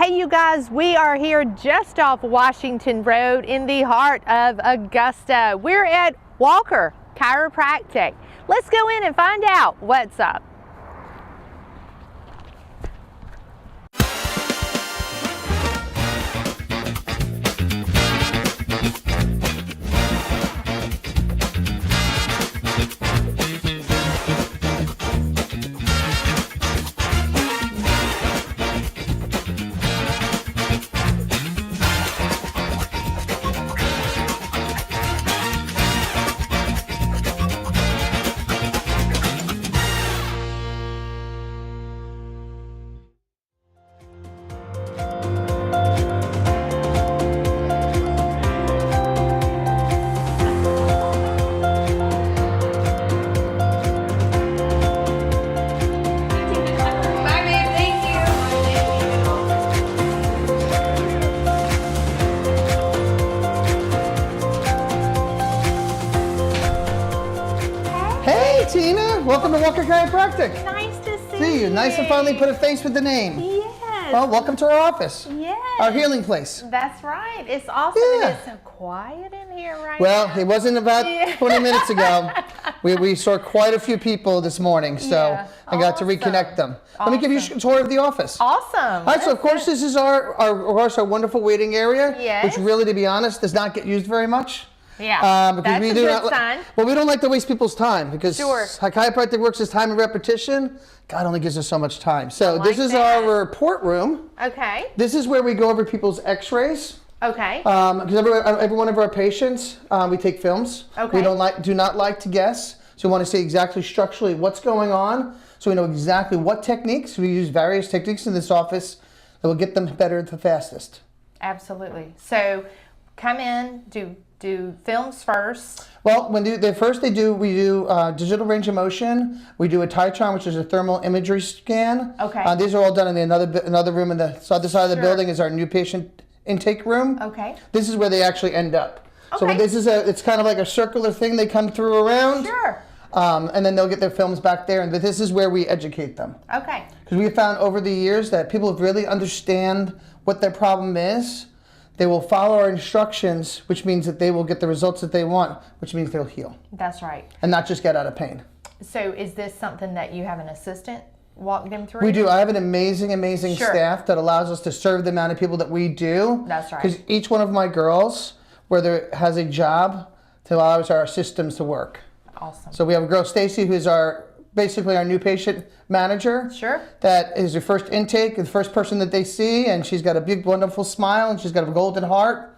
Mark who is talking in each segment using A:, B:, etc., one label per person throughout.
A: Hey you guys, we are here just off Washington Road in the heart of Augusta. We're at Walker Chiropractic. Let's go in and find out what's up.
B: Tina, welcome to Walker Chiropractic.
A: Nice to see you.
B: Nice to finally put a face with the name.
A: Yes.
B: Well, welcome to our office.
A: Yes.
B: Our healing place.
A: That's right. It's awesome.
B: Yeah.
A: It's so quiet in here right
B: well,
A: now.
B: it wasn't about 20 minutes ago. We saw quite a few people this morning, so I got to reconnect them. Let me give you a tour of the office.
A: Awesome.
B: All right, so of course this is our wonderful waiting area,
A: Yes.
B: which really, to be honest, does not get used very much.
A: Yeah,
B: Because
A: that's
B: we
A: a
B: do
A: good
B: not,
A: sign.
B: Well, we don't like to waste people's time because
A: Sure.
B: chiropractic works as time and repetition. God only gives us so much time. So
A: like
B: this is
A: that.
B: our report room.
A: Okay.
B: This is where we go over people's x-rays.
A: Okay.
B: Because every one of our patients, we take films.
A: Okay.
B: We do not like to guess. So we want to see exactly structurally what's going on. So we know exactly what techniques. We use various techniques in this office that will get them better the fastest.
A: Absolutely. So come in, do films first.
B: Well, we do digital range of motion. We do a Titron, which is a thermal imagery scan.
A: Okay.
B: These are all done in another room in the other side of the
A: Sure.
B: building is our new patient intake room.
A: Okay.
B: This is where they actually end up. So
A: Okay.
B: it's kind of like a circular thing. They come through around.
A: Sure.
B: And then they'll get their films back there. And this is where we educate them.
A: Okay.
B: Because we have found over the years that people really understand what their problem is. They will follow our instructions, which means that they will get the results that they want, which means they'll heal.
A: That's right.
B: And not just get out of pain.
A: So is this something that you have an assistant walk them through?
B: We do. I have an amazing
A: Sure.
B: staff that allows us to serve the amount of people that we do.
A: That's right.
B: Because each one of my girls, whether has a job, to allow our systems to work.
A: Awesome.
B: So we have a girl, Stacy, who's basically our new patient manager.
A: Sure.
B: That is her first intake, the first person that they see, and she's got a big, wonderful smile, and she's got a golden heart.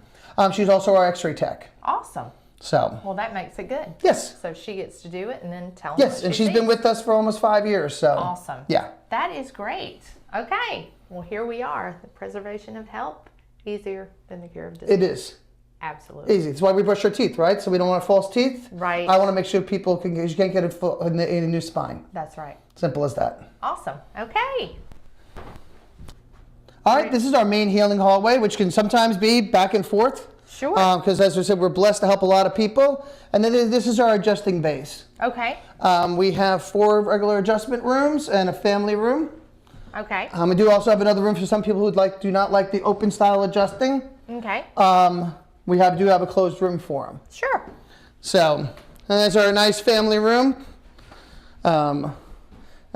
B: She's also our x-ray tech.
A: Awesome.
B: So.
A: Well, that makes it good.
B: Yes.
A: So she gets to do it and then tell them
B: Yes,
A: what
B: and
A: she
B: she's been
A: sees.
B: with us for almost 5 years. So.
A: Awesome.
B: Yeah.
A: That is great. Okay. Well, here we are. The preservation of health, easier than the cure of disease.
B: It is.
A: Absolutely.
B: Easy. That's why we brush our teeth, right? So we don't want false teeth.
A: Right.
B: I want to make sure people you can't get a new spine.
A: That's right.
B: Simple as that.
A: Awesome. Okay.
B: All right, this is our main healing hallway, which can sometimes be back and forth.
A: Sure.
B: Because as I said, we're blessed to help a lot of people. And then this is our adjusting base.
A: Okay.
B: We have 4 regular adjustment rooms and a family room.
A: Okay.
B: We do also have another room for some people who do not like the open style adjusting.
A: Okay.
B: We do have a closed room for them.
A: Sure.
B: So, and there's our nice family room. And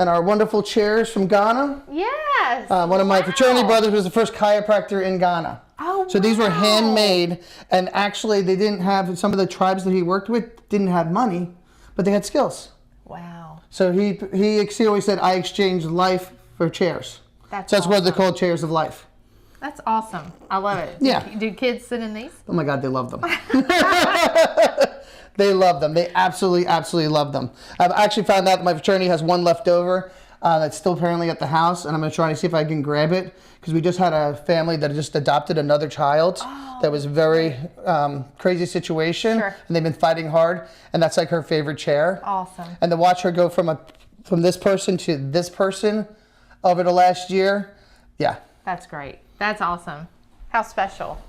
B: our wonderful chairs from Ghana.
A: Yes.
B: One of my fraternity brothers was the first chiropractor in Ghana.
A: Oh,
B: So these were
A: wow.
B: handmade, and actually they didn't have, some of the tribes that he worked with didn't have money, but they had skills.
A: Wow.
B: So he always said, I exchanged life for chairs.
A: That's
B: So that's what they're
A: awesome.
B: called, chairs of life.
A: That's awesome. I love it.
B: Yeah.
A: Do kids sit in these?
B: Oh my God, they love them. They love them. They absolutely love them. I've actually found out that my fraternity has one left over that's still apparently at the house, and I'm going to try to see if I can grab it, because we just had a family that just adopted another child. That was a very crazy situation,
A: Sure.
B: and they've been fighting hard, and that's like her favorite chair.
A: Awesome.
B: And to watch her go from this person to this person over the last year, yeah.
A: That's great. That's awesome. How special.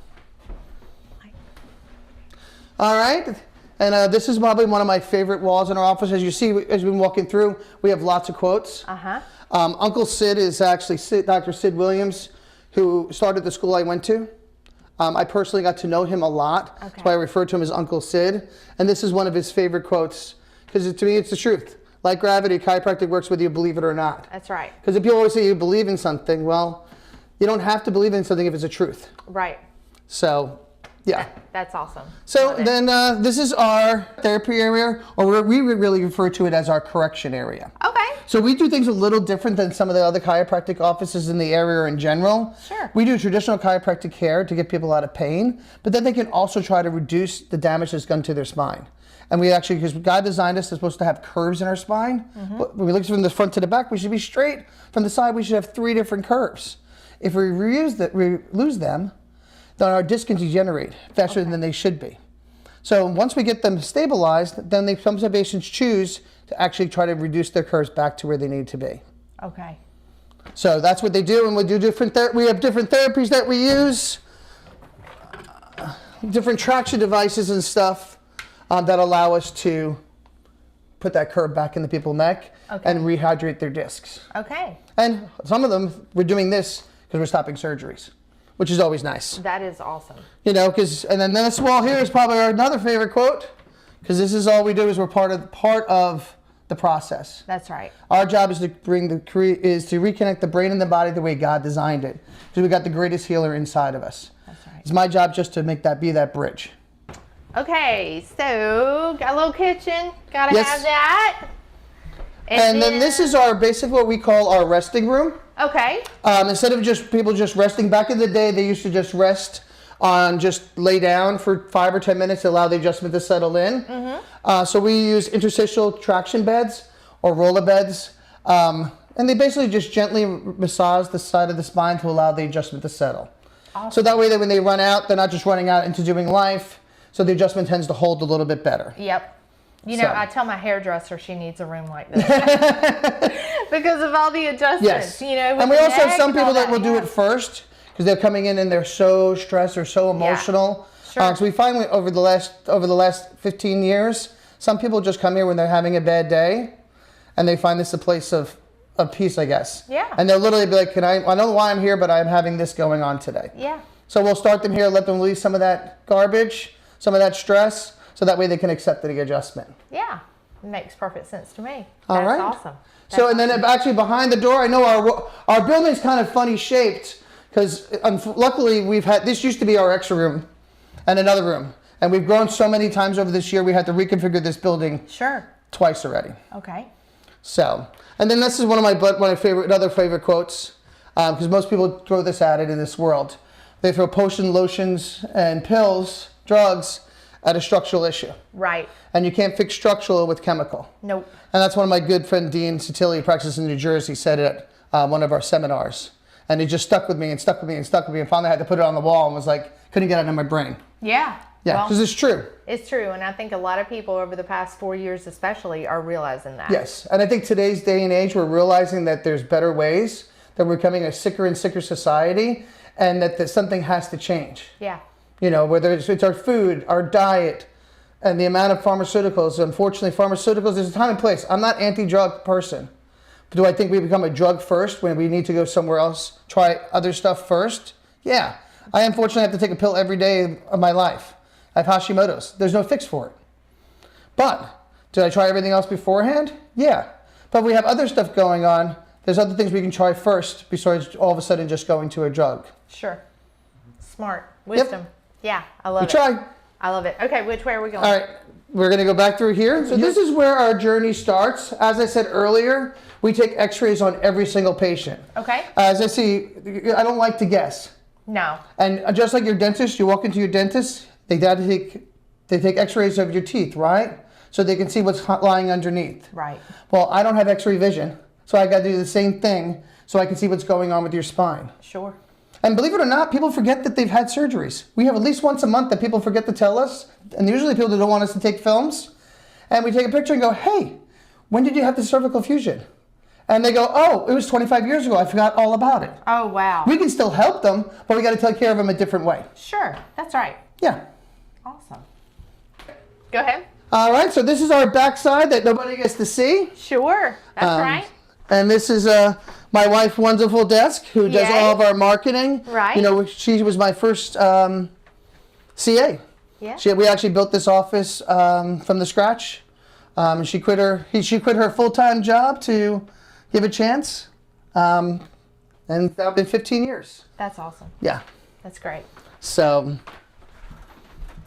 B: All right. And this is probably one of my favorite walls in our office. As you see, as we've been walking through, we have lots of quotes.
A: Uh-huh.
B: Uncle Sid is actually Dr. Sid Williams. who started the school I went to. I personally got to know him a lot.
A: Okay.
B: That's why I refer to him as Uncle Sid. And this is one of his favorite quotes, because to me it's the truth. Like gravity, chiropractic works whether you believe it or not.
A: That's right.
B: Because if people always say you believe in something, well, you don't have to believe in something if it's a truth.
A: Right.
B: So, yeah.
A: That's awesome.
B: So then this is our therapy area, or we really refer to it as our correction area.
A: Okay.
B: So we do things a little different than some of the other chiropractic offices in the area in general.
A: Sure.
B: We do traditional chiropractic care to get people out of pain, but then they can also try to reduce the damage that's done to their spine. And we actually, because God designed us, it's supposed to have curves in our spine. But when we look from the front to the back, we should be straight. From the side, we should have 3 different curves. If we lose them, then our discs can degenerate faster than they should be. So once we get them stabilized, then some patients choose to actually try to reduce their curves back to where they need to be.
A: Okay.
B: So that's what they do, and we do we have different therapies that we use, different traction devices and stuff that allow us to put that curve back in the people's neck and rehydrate their discs.
A: Okay.
B: And some of them, we're doing this because we're stopping surgeries, which is always nice.
A: That is awesome.
B: You know, and then this wall here is probably another favorite quote, because this is all we do is we're part of the process.
A: That's right.
B: Our job is to reconnect the brain and the body the way God designed it, because we got the greatest healer inside of us.
A: That's right.
B: It's my job just to be that bridge.
A: Okay, so got a little kitchen, gotta have that.
B: And then this is our what we call our resting room.
A: Okay.
B: Instead of people just resting, back in the day they used to just rest lay down for 5 or 10 minutes to allow the adjustment to settle in. So we use interstitial traction beds or roller beds. And they basically just gently massage the side of the spine to allow the adjustment to settle. Awesome. So that way when they run out, they're not just running out into doing life. So the adjustment tends to hold a little bit better.
A: Yep. You know, I tell my hairdresser she needs a room like this because of all the adjustments.
B: Yes.
A: You know,
B: and we also have some people that will do it first because they're coming in and they're so stressed or so emotional.
A: Yeah. Sure.
B: So we find over the last 15 years, some people just come here when they're having a bad day, and they find this a place of peace, I guess.
A: Yeah.
B: And they'll literally be like, I don't know why I'm here, but I'm having this going on today.
A: Yeah.
B: So we'll start them here, let them release some of that garbage, some of that stress, so that way they can accept the adjustment.
A: Yeah, it makes perfect sense to me.
B: All right.
A: That's awesome.
B: So, and then actually behind the door, I know our building's kind of funny shaped because luckily this used to be our extra room and another room. And we've grown so many times over this year, we had to reconfigure this building twice already.
A: Okay.
B: So, and then this is one of my other favorite quotes, because most people throw this at it in this world. They throw potion, lotions, and pills, drugs, at a structural issue.
A: Right.
B: And you can't fix structural with chemical.
A: Nope.
B: And that's one of my good friend Dean Sotilli, who practices in New Jersey, said it at one of our seminars. And it just stuck with me and stuck with me and stuck with me. And finally I had to put it on the wall and was like, couldn't get it out of my brain.
A: Yeah.
B: Yeah, because it's true.
A: It's true. And I think a lot of people over the past 4 years especially are realizing that.
B: Yes. And I think today's day and age, we're realizing that there's better ways, that we're becoming a sicker and sicker society, and that something has to change.
A: Yeah.
B: You know, whether it's our food, our diet, and the amount of pharmaceuticals. Unfortunately, pharmaceuticals, there's a time and place. I'm not anti-drug person. But do I think we become a drug first when we need to go somewhere else, try other stuff first? Yeah. I unfortunately have to take a pill every day of my life. I have Hashimoto's. There's no fix for it. But did I try everything else beforehand? Yeah. But we have other stuff going on. There's other things we can try first besides all of a sudden just going to a drug.
A: Sure. Smart. Wisdom. Yep. Yeah, I love it.
B: Try.
A: I love it. Okay, which way are we going?
B: All right, we're going to go back through here. So this is where our journey starts. As I said earlier, we take x-rays on every single patient.
A: Okay.
B: As I see, I don't like to guess.
A: No.
B: And just like your dentist, you walk into your dentist, they take x-rays of your teeth, right? So they can see what's lying underneath.
A: Right.
B: Well, I don't have x-ray vision, so I got to do the same thing so I can see what's going on with your spine.
A: Sure.
B: And believe it or not, people forget that they've had surgeries. We have at least once a month that people forget to tell us, and usually people don't want us to take films. And we take a picture and go, hey, when did you have the cervical fusion? And they go, oh, it was 25 years ago. I forgot all about it.
A: Oh, wow.
B: We can still help them, but we got to take care of them a different way.
A: Sure, that's right.
B: Yeah.
A: Awesome. Go ahead.
B: All right, so this is our backside that nobody gets to see.
A: Sure, that's right.
B: And this is my wife's wonderful desk, who does all of our marketing.
A: Right.
B: You know, she was my first CA.
A: Yeah.
B: We actually built this office from the scratch. She quit her full-time job to give a chance. And that's been 15 years.
A: That's awesome.
B: Yeah.
A: That's great.
B: So,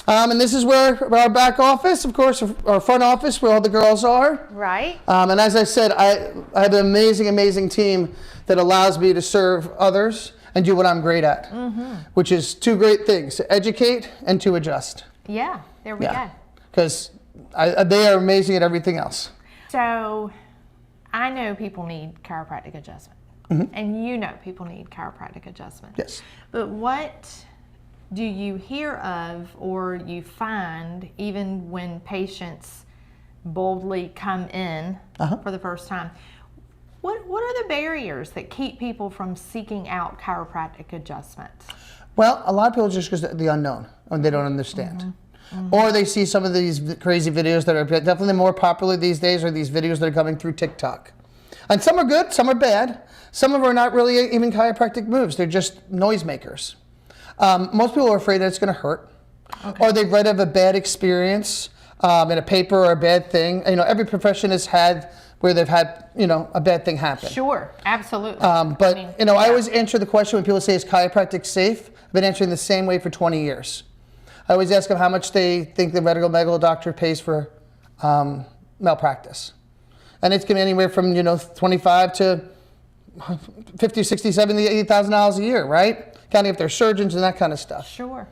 B: and this is where our back office, of course, our front office, where all the girls are.
A: Right.
B: And as I said, I have an amazing, amazing team that allows me to serve others and do what I'm great at, which is two great things: to educate and to adjust.
A: Yeah, there we go.
B: Because they are amazing at everything else.
A: So, I know people need chiropractic adjustment, and you know people need chiropractic adjustment.
B: Yes.
A: But what do you hear of or you find even when patients boldly come in for the first time? What are the barriers that keep people from seeking out chiropractic adjustment?
B: Well, a lot of people just because the unknown, and they don't understand. Or they see some of these crazy videos that are definitely more popular these days, or these videos that are coming through TikTok. And some are good, some are bad. Some of them are not really even chiropractic moves. They're just noisemakers. Most people are afraid that it's going to hurt. Or they've read of a bad experience in a paper or a bad thing. You know, every profession has had where they've had, you know, a bad thing happen.
A: Sure, absolutely.
B: But, I mean, you know, I always answer the question when people say, is chiropractic safe? I've been answering the same way for 20 years. I always ask them how much they think the medical doctor pays for malpractice. And it's going to be anywhere from, you know, $25 to $50, $60, $70, $80,000 a year, right? Counting if they're surgeons and that kind of stuff.
A: Sure.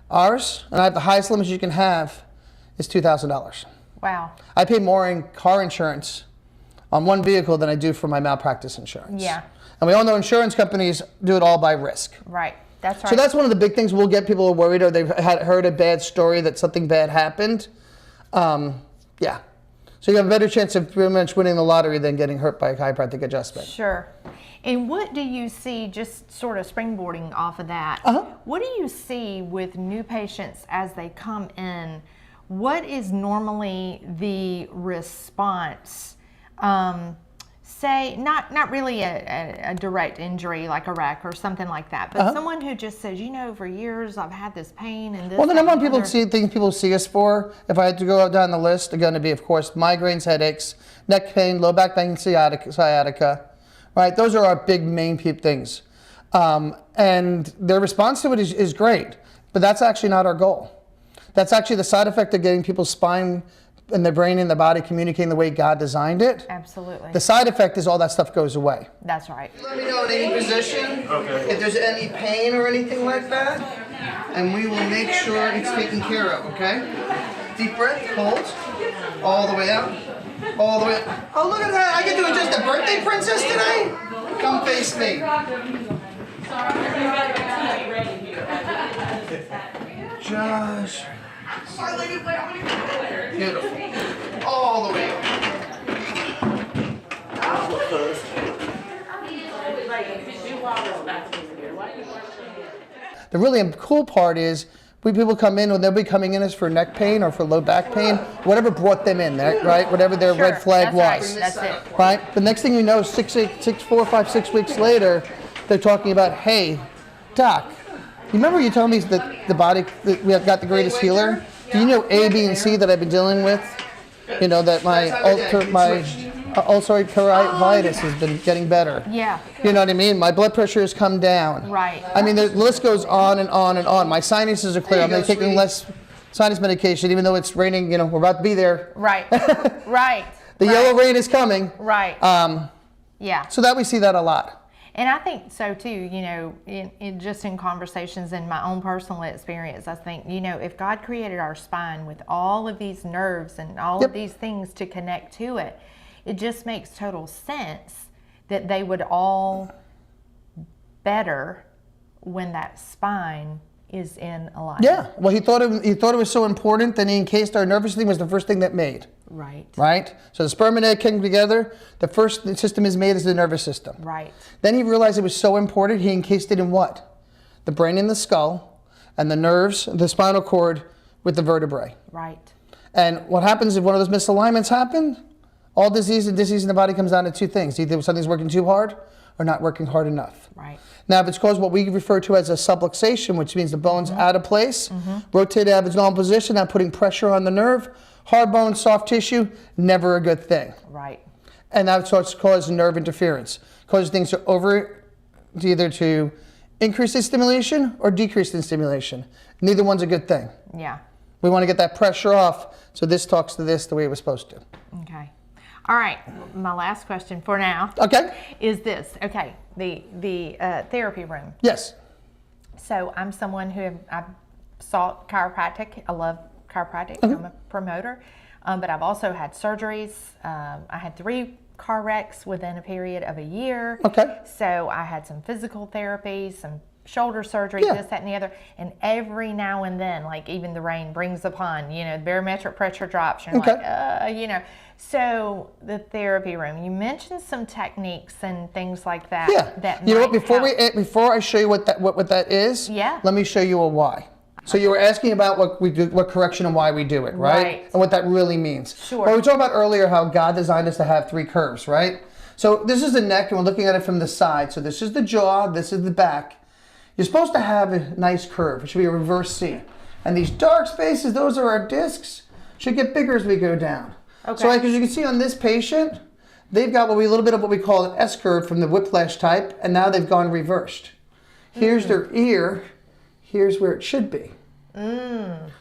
B: Ours, and I have the highest limits you can have, is $2,000.
A: Wow.
B: I pay more in car insurance on one vehicle than I do for my malpractice insurance.
A: Yeah.
B: And we all know insurance companies do it all by risk.
A: Right. That's right.
B: So that's one of the big things we'll get people worried, or they've heard a bad story that something bad happened. Yeah. So you have a better chance of pretty much winning the lottery than getting hurt by a chiropractic adjustment.
A: Sure. And what do you see, just sort of springboarding off of that, what do you see with new patients as they come in? What is normally the response? Say, not really a direct injury like a wreck or something like that, but someone who just says, you know, for years I've had this pain and this.
B: Well, the number one things people see us for, if I had to go down the list, are going to be, of course, migraines, headaches, neck pain, low back pain, sciatica. Right, those are our big main things. And their response to it is great, but that's actually not our goal. That's actually the side effect of getting people's spine and their brain and the body communicating the way God designed it.
A: Absolutely.
B: The side effect is all that stuff goes away.
A: That's right.
B: Let me know in any position if there's any pain or anything like that, and we will make sure it's taken care of, okay? Deep breath, hold, all the way out. All the way. Oh, look at that. I get to adjust a birthday princess today? Come face me. Josh. Beautiful. All the way up. The really cool part is when people come in, when they'll be coming in as for neck pain or for low back pain, whatever brought them in, right? Whatever their red flag was.
A: That's it.
B: Right? The next thing you know, 4, 5, 6 weeks later, they're talking about, hey, doc, you remember you told me that the body, that we have got the greatest healer? Do you know A, B, and C that I've been dealing with? You know, that my ulcerative colitis has been getting better.
A: Yeah.
B: You know what I mean? My blood pressure has come down.
A: Right.
B: I mean, the list goes on and on and on. My sinuses are clear. I'm taking less sinus medication, even though it's raining. You know, we're about to be there.
A: Right. Right.
B: The yellow rain is coming.
A: Right. Yeah.
B: So that we see that a lot.
A: And I think so too, you know, in conversations in my own personal experience, I think, you know, if God created our spine with all of these nerves and all of these things to connect to it, it just makes total sense that they would all better when that spine is in alignment.
B: Yeah. Well, he thought it was so important that he encased our nervous system was the first thing that made.
A: Right.
B: Right? So the sperm and egg came together. The first system is made is the nervous system.
A: Right.
B: Then he realized it was so important, he encased it in what? The brain and the skull, and the nerves, the spinal cord with the vertebrae.
A: Right.
B: And what happens if one of those misalignments happen? All disease and disease in the body comes down to two things. Either something's working too hard or not working hard enough.
A: Right.
B: Now, if it's caused what we refer to as a subluxation, which means the bone's out of place, rotated out of its normal position, not putting pressure on the nerve, hard bone, soft tissue, never a good thing.
A: Right.
B: And that starts to cause nerve interference. Causes things either to increase the stimulation or decrease the stimulation. Neither one's a good thing.
A: Yeah.
B: We want to get that pressure off so this talks to this the way it was supposed to.
A: Okay. All right. My last question for now.
B: Okay.
A: Is this, okay, the therapy room.
B: Yes.
A: So I'm someone who I've sought chiropractic. I love chiropractic. I'm a promoter. But I've also had surgeries. I had 3 car wrecks within a period of a year.
B: Okay.
A: So I had some physical therapy, some shoulder surgery, this, that, and the other. And every now and then, like even the rain brings upon, the barometric pressure drops. And you're like, So the therapy room, you mentioned some techniques and things like that.
B: Yeah.
A: That
B: You know what?
A: might
B: Before I show you what that is,
A: Yeah.
B: let me show you a why. So you were asking about what we do, what correction and why we do it, right?
A: Right.
B: And what that really means.
A: Sure.
B: Well, we talked about earlier how God designed us to have 3 curves, right? So this is the neck, and we're looking at it from the side. So this is the jaw, this is the back. You're supposed to have a nice curve. It should be a reverse C. And these dark spaces, those are our discs, should get bigger as we go down.
A: Okay.
B: So like as you can see on this patient, they've got a little bit of what we call an S curve from the whiplash type, and now they've gone reversed. Here's their ear, here's where it should be.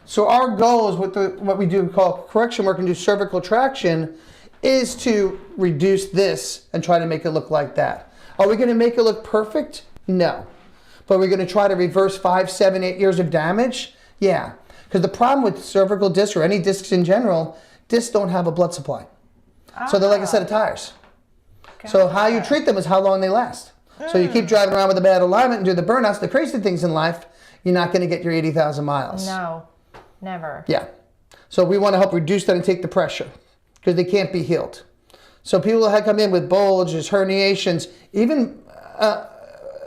B: So our goal is what we do call correction work and do cervical traction is to reduce this and try to make it look like that. Are we going to make it look perfect? No. But we're going to try to reverse 5, 7, 8 years of damage? Yeah. Because the problem with cervical discs or any discs in general, discs don't have a blood supply. So they're like a set of tires. So how you treat them is how long they last. So you keep driving around with a bad alignment and do the burnouts, the crazy things in life, you're not going to get your 80,000 miles.
A: No, never.
B: Yeah. So we want to help reduce that and take the pressure because they can't be healed. So people that come in with bulges, herniations, even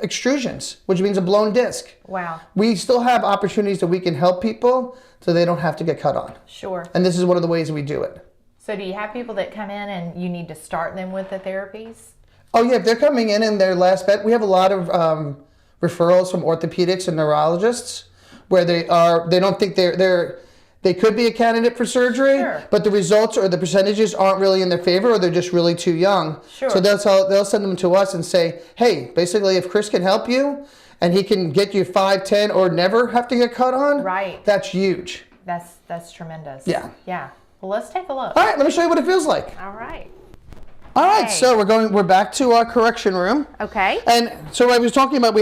B: extrusions, which means a blown disc.
A: Wow.
B: We still have opportunities that we can help people so they don't have to get cut on.
A: Sure.
B: And this is one of the ways that we do it.
A: So do you have people that come in and you need to start them with the therapies?
B: Oh yeah, if they're coming in their last bet, we have a lot of referrals from orthopedics and neurologists where they don't think they could be a candidate for surgery,
A: Sure.
B: but the results or the percentages aren't really in their favor or they're just really too young.
A: Sure.
B: So they'll send them to us and say, hey, basically if Chris can help you and he can get you 5, 10 or never have to get cut on,
A: Right.
B: that's huge.
A: That's tremendous.
B: Yeah.
A: Yeah. Well, let's take a look.
B: All right, let me show you what it feels like.
A: All right.
B: All right,
A: Okay.
B: so we're back to our correction room.
A: Okay.
B: And so I was talking about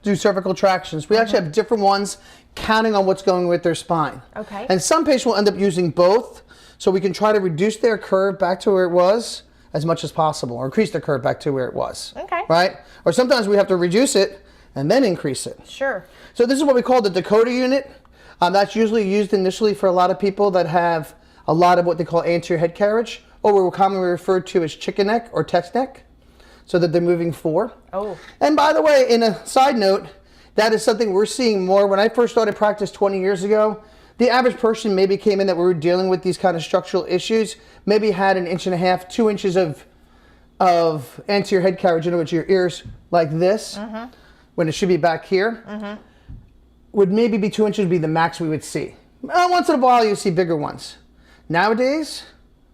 B: do cervical tractions. We actually have different ones counting on what's going with their spine.
A: Okay.
B: And some patients will end up using both, so we can try to reduce their curve back to where it was as much as possible, or increase their curve back to where it was.
A: Okay.
B: Right? Or sometimes we have to reduce it and then increase it.
A: Sure.
B: So this is what we call the Dakota unit. That's usually used initially for a lot of people that have a lot of what they call anterior head carriage, or what we're commonly referred to as chicken neck or text neck, so that they're moving forward.
A: Oh.
B: And by the way, in a side note, that is something we're seeing more. When I first started practice 20 years ago, the average person maybe came in that we were dealing with these kind of structural issues, maybe had 1.5 inches, 2 inches of anterior head carriage, in other words, your ears like this, when it should be back here, would maybe be 2 inches would be the max we would see. Once in a while you see bigger ones. Nowadays,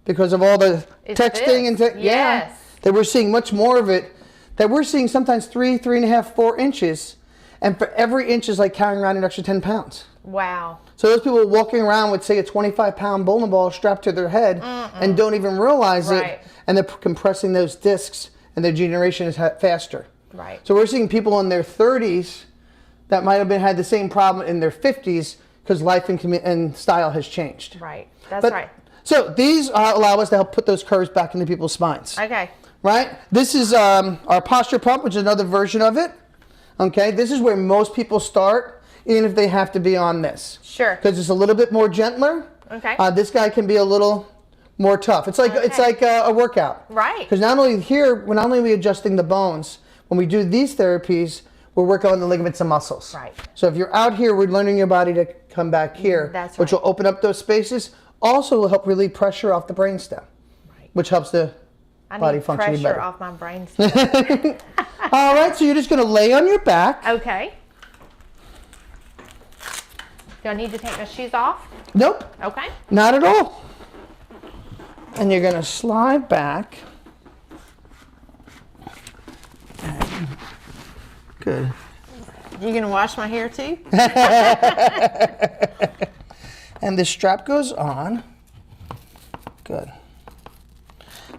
B: because of all the texting and
A: Yes.
B: that we're seeing much more of it, that we're seeing sometimes 3, 3.5, 4 inches, and for every inch is like carrying around an extra 10 pounds.
A: Wow.
B: So those people walking around with, say, a 25-pound bowling ball strapped to their head and don't even realize
A: Right.
B: it, and they're compressing those discs, and their degeneration is faster.
A: Right.
B: So we're seeing people in their 30s that might have had the same problem in their 50s because life and style has changed.
A: Right. That's right.
B: So these allow us to help put those curves back into people's spines.
A: Okay.
B: Right? This is our posture pump, which is another version of it. Okay? This is where most people start, even if they have to be on this.
A: Sure.
B: Because it's a little bit more gentler.
A: Okay.
B: This guy can be a little more tough. It's like a workout.
A: Right.
B: Because not only are we adjusting the bones, when we do these therapies, we're working on the ligaments and muscles.
A: Right.
B: So if you're out here, we're learning your body to come back here,
A: That's
B: which
A: right.
B: will open up those spaces. Also will help relieve pressure off the brainstem.
A: Right.
B: which helps the body functioning better.
A: pressure off my brain.
B: All right, so you're just going to lay on your back.
A: Okay. Do I need to take my shoes off?
B: Nope.
A: Okay.
B: Not at all. And you're going to slide back. Good.
A: You going to wash my hair too?
B: And the strap goes on. Good.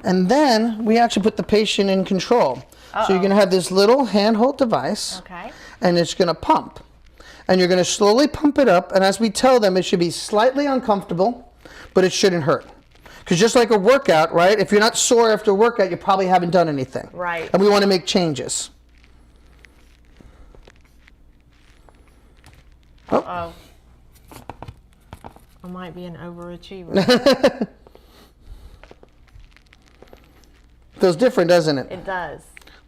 B: And then we actually put the patient in control. So you're going to have this little handhold device.
A: Okay.
B: And it's going to pump. And you're going to slowly pump it up. And as we tell them, it should be slightly uncomfortable, but it shouldn't hurt. Because just like a workout, right? If you're not sore after a workout, you probably haven't done anything.
A: Right.
B: And we want to make changes.
A: Uh-oh. I might be an overachiever.
B: Feels different, doesn't it?
A: It does.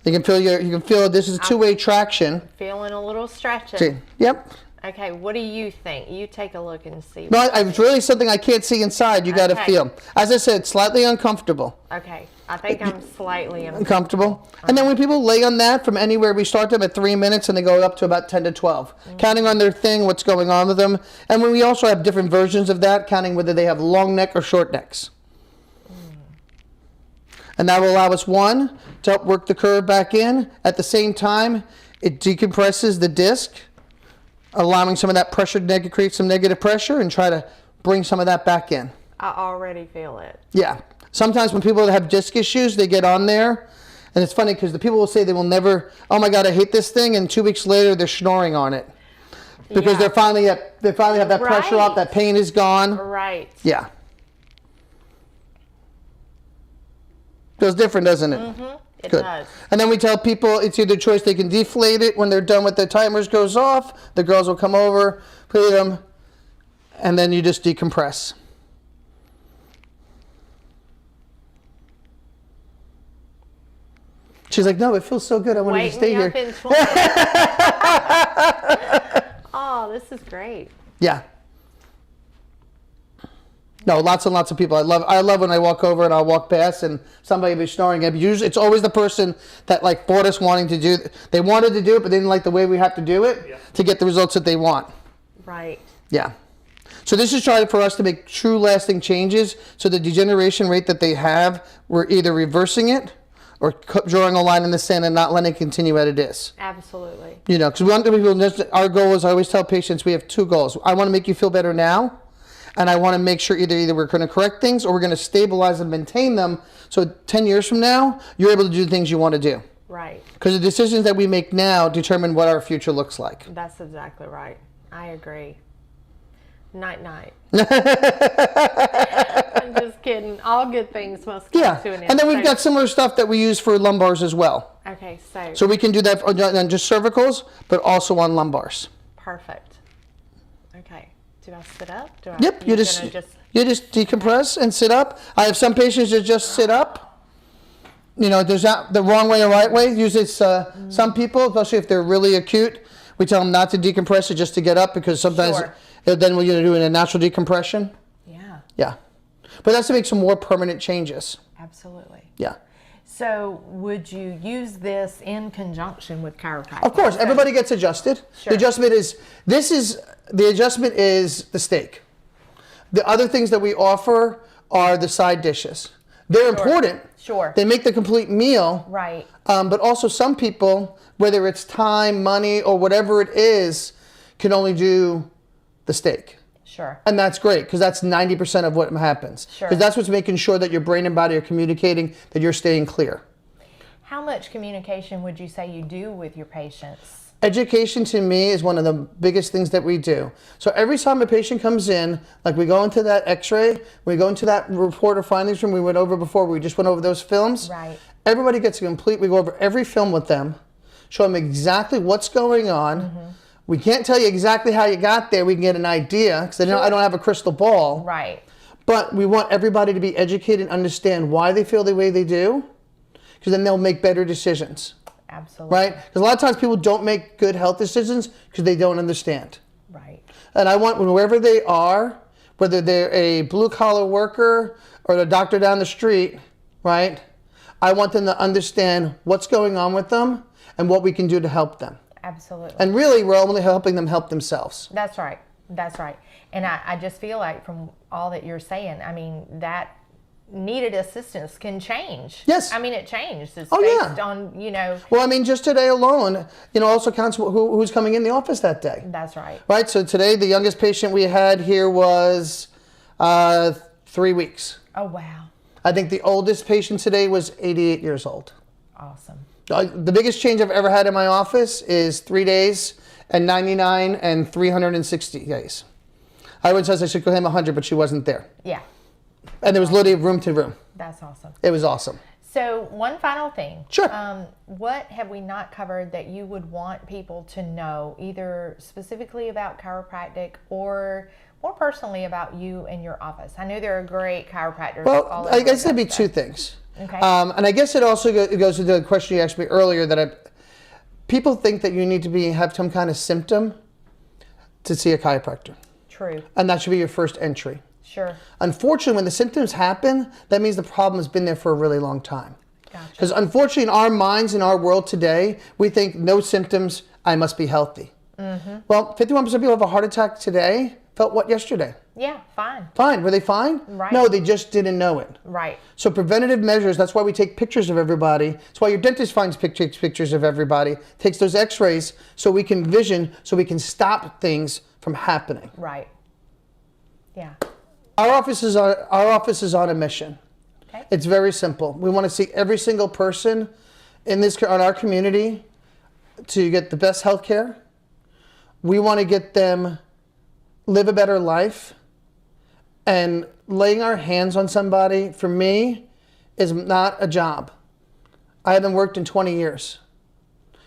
B: You can feel this is two-way traction.
A: Feeling a little stretching.
B: See? Yep.
A: Okay, what do you think? You take a look and see.
B: No, it's really something I can't see inside. You got to feel. As I said, slightly uncomfortable.
A: Okay, I think I'm slightly
B: uncomfortable. And then when people lay on that, from anywhere, we start them at 3 minutes and they go up to about 10 to 12, counting on their thing, what's going on with them. And when we also have different versions of that, counting whether they have long neck or short necks. And that will allow us, one, to help work the curve back in. At the same time, it decompresses the disc, allowing some of that pressure to create some negative pressure and try to bring some of that back in.
A: I already feel it.
B: Yeah. Sometimes when people have disc issues, they get on there. And it's funny because the people will say they will never, oh my God, I hate this thing. And 2 weeks later, they're snoring on it. Because they finally have that pressure off, that pain is gone.
A: Right.
B: Yeah. Feels different, doesn't it?
A: Mm-hmm. It
B: Good.
A: does.
B: And then we tell people it's either choice. They can deflate it when they're done with the timers goes off. The girls will come over, put them, and then you just decompress. She's like, no, it feels so good. I want to stay here.
A: Oh, this is great.
B: Yeah. No, lots and lots of people. I love when I walk over and I'll walk past and somebody will be snoring. Usually, it's always the person that like bought us wanting to do. They wanted to do it, but they didn't like the way we have to do it to get the results that they want.
A: Right.
B: Yeah. So this is trying for us to make true lasting changes. So the degeneration rate that they have, we're either reversing it or drawing a line in the sand and not letting it continue as it is.
A: Absolutely.
B: You know, because we want people. Our goal is, I always tell patients, we have two goals. I want to make you feel better now. And I want to make sure either we're going to correct things or we're going to stabilize and maintain them. So 10 years from now, you're able to do the things you want to do.
A: Right.
B: Because the decisions that we make now determine what our future looks like.
A: That's exactly right. I agree. Night, night. I'm just kidding. All good things must come to an end.
B: And then we've got similar stuff that we use for lumbars as well.
A: Okay,
B: so we can do that on just cervicals, but also on lumbars.
A: Perfect. Okay. Do I sit up?
B: Yep, you just decompress and sit up. I have some patients that just sit up. You know, there's not the wrong way or right way. Usually it's some people, especially if they're really acute, we tell them not to decompress it, just to get up, because sometimes then we're going to do a natural decompression.
A: Yeah.
B: Yeah. But that's to make some more permanent changes.
A: Absolutely.
B: Yeah.
A: So would you use this in conjunction with chiropractic?
B: Of course, everybody gets adjusted.
A: Sure.
B: The adjustment is the steak. The other things that we offer are the side dishes. They're important.
A: Sure.
B: They make the complete meal.
A: Right.
B: But also some people, whether it's time, money, or whatever it is, can only do the steak.
A: Sure.
B: And that's great, because that's 90% of what happens.
A: Sure.
B: Because that's what's making sure that your brain and body are communicating, that you're staying clear.
A: How much communication would you say you do with your patients?
B: Education to me is one of the biggest things that we do. So every time a patient comes in, like we go into that x-ray, we go into that report or findings room we went over before, we just went over those films.
A: Right.
B: Everybody gets a complete, we go over every film with them, show them exactly what's going on. Mm-hmm. We can't tell you exactly how you got there. We can get an idea, because I don't have a crystal ball.
A: Right.
B: But we want everybody to be educated and understand why they feel the way they do, because then they'll make better decisions.
A: Absolutely.
B: Right? Because a lot of times people don't make good health decisions because they don't understand.
A: Right.
B: And I want, wherever they are, whether they're a blue-collar worker or the doctor down the street, right? I want them to understand what's going on with them and what we can do to help them.
A: Absolutely.
B: And really, we're only helping them help themselves.
A: That's right. That's right. And I just feel like from all that you're saying, I mean, that needed assistance can change.
B: Yes.
A: I mean, it changed. It's
B: yeah.
A: based on, you know.
B: Well, I mean, just today alone, also counts who's coming in the office that day.
A: That's right.
B: Right? So today, the youngest patient we had here was 3 weeks.
A: Oh, wow.
B: I think the oldest patient today was 88 years old.
A: Awesome.
B: The biggest change I've ever had in my office is 3 days and 99 and 360 days. I would say I should claim 100, but she wasn't there.
A: Yeah.
B: And there was literally room to room.
A: That's awesome.
B: It was awesome.
A: So one final thing.
B: Sure.
A: What have we not covered that you would want people to know, either specifically about chiropractic or more personally about you and your office? I know there are great chiropractors.
B: Well, I guess there'd be two things.
A: Okay.
B: And I guess it also goes to the question you asked me earlier that people think that you need to have some kind of symptom to see a chiropractor.
A: True.
B: And that should be your first entry.
A: Sure.
B: Unfortunately, when the symptoms happen, that means the problem has been there for a really long time.
A: Gotcha.
B: Because unfortunately, in our minds, in our world today, we think no symptoms, I must be healthy. Mm-hmm. Well, 51% of people have a heart attack today felt what yesterday?
A: Yeah, fine.
B: Fine. Were they fine?
A: Right.
B: No, they just didn't know it.
A: Right.
B: So preventative measures, that's why we take pictures of everybody. That's why your dentist finds pictures of everybody, takes those x-rays so we can so we can stop things from happening.
A: Right. Yeah.
B: Our office is on a mission.
A: Okay.
B: It's very simple. We want to see every single person in our community to get the best health care. We want to get them live a better life. And laying our hands on somebody, for me, is not a job. I haven't worked in 20 years.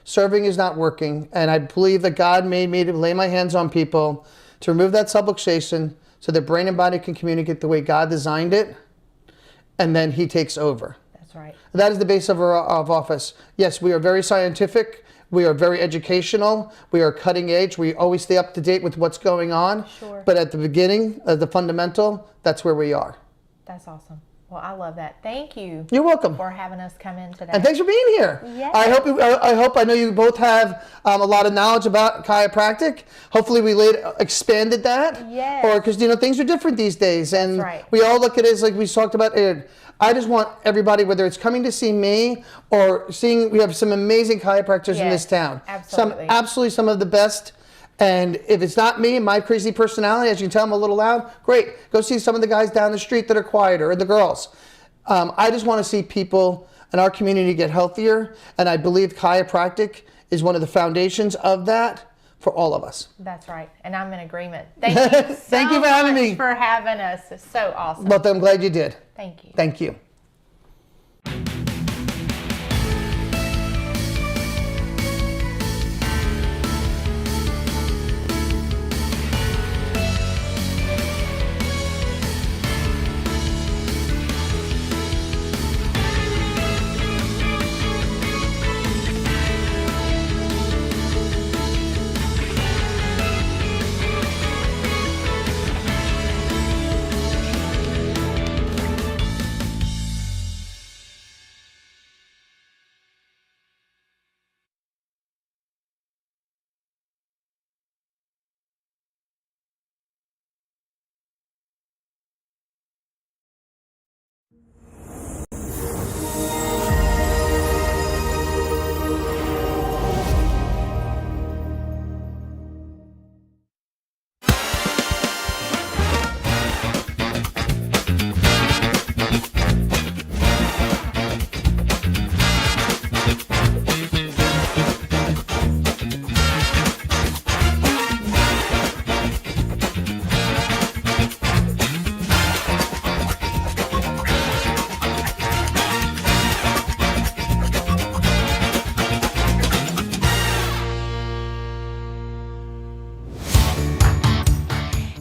B: Serving is not working. And I believe that God made me to lay my hands on people, to remove that subluxation, so that brain and body can communicate the way God designed it, and then He takes over.
A: That's right.
B: That is the base of our office. Yes, we are very scientific. We are very educational. We are cutting edge. We always stay up to date with what's going on.
A: Sure.
B: But at the beginning, the fundamental, that's where we are.
A: That's awesome. Well, I love that. Thank you.
B: You're welcome.
A: For having us come in today.
B: And thanks for being here.
A: Yes.
B: I know you both have a lot of knowledge about chiropractic. Hopefully we expanded that.
A: Yes.
B: Or because things are different these days, and
A: right.
B: we all look at it as like we talked about. I just want everybody, whether it's coming to see me or we have some amazing chiropractors in this town.
A: Absolutely.
B: Some of the best. And if it's not me and my crazy personality, as you can tell I'm a little loud, great. Go see some of the guys down the street that are quieter, or the girls. I just want to see people in our community get healthier, and I believe chiropractic is one of the foundations of that for all of us.
A: That's right, and I'm in agreement. Thank you
B: Thank you for having me.
A: For having us. It's so awesome.
B: Well, I'm glad you did.
A: Thank you.
B: Thank you.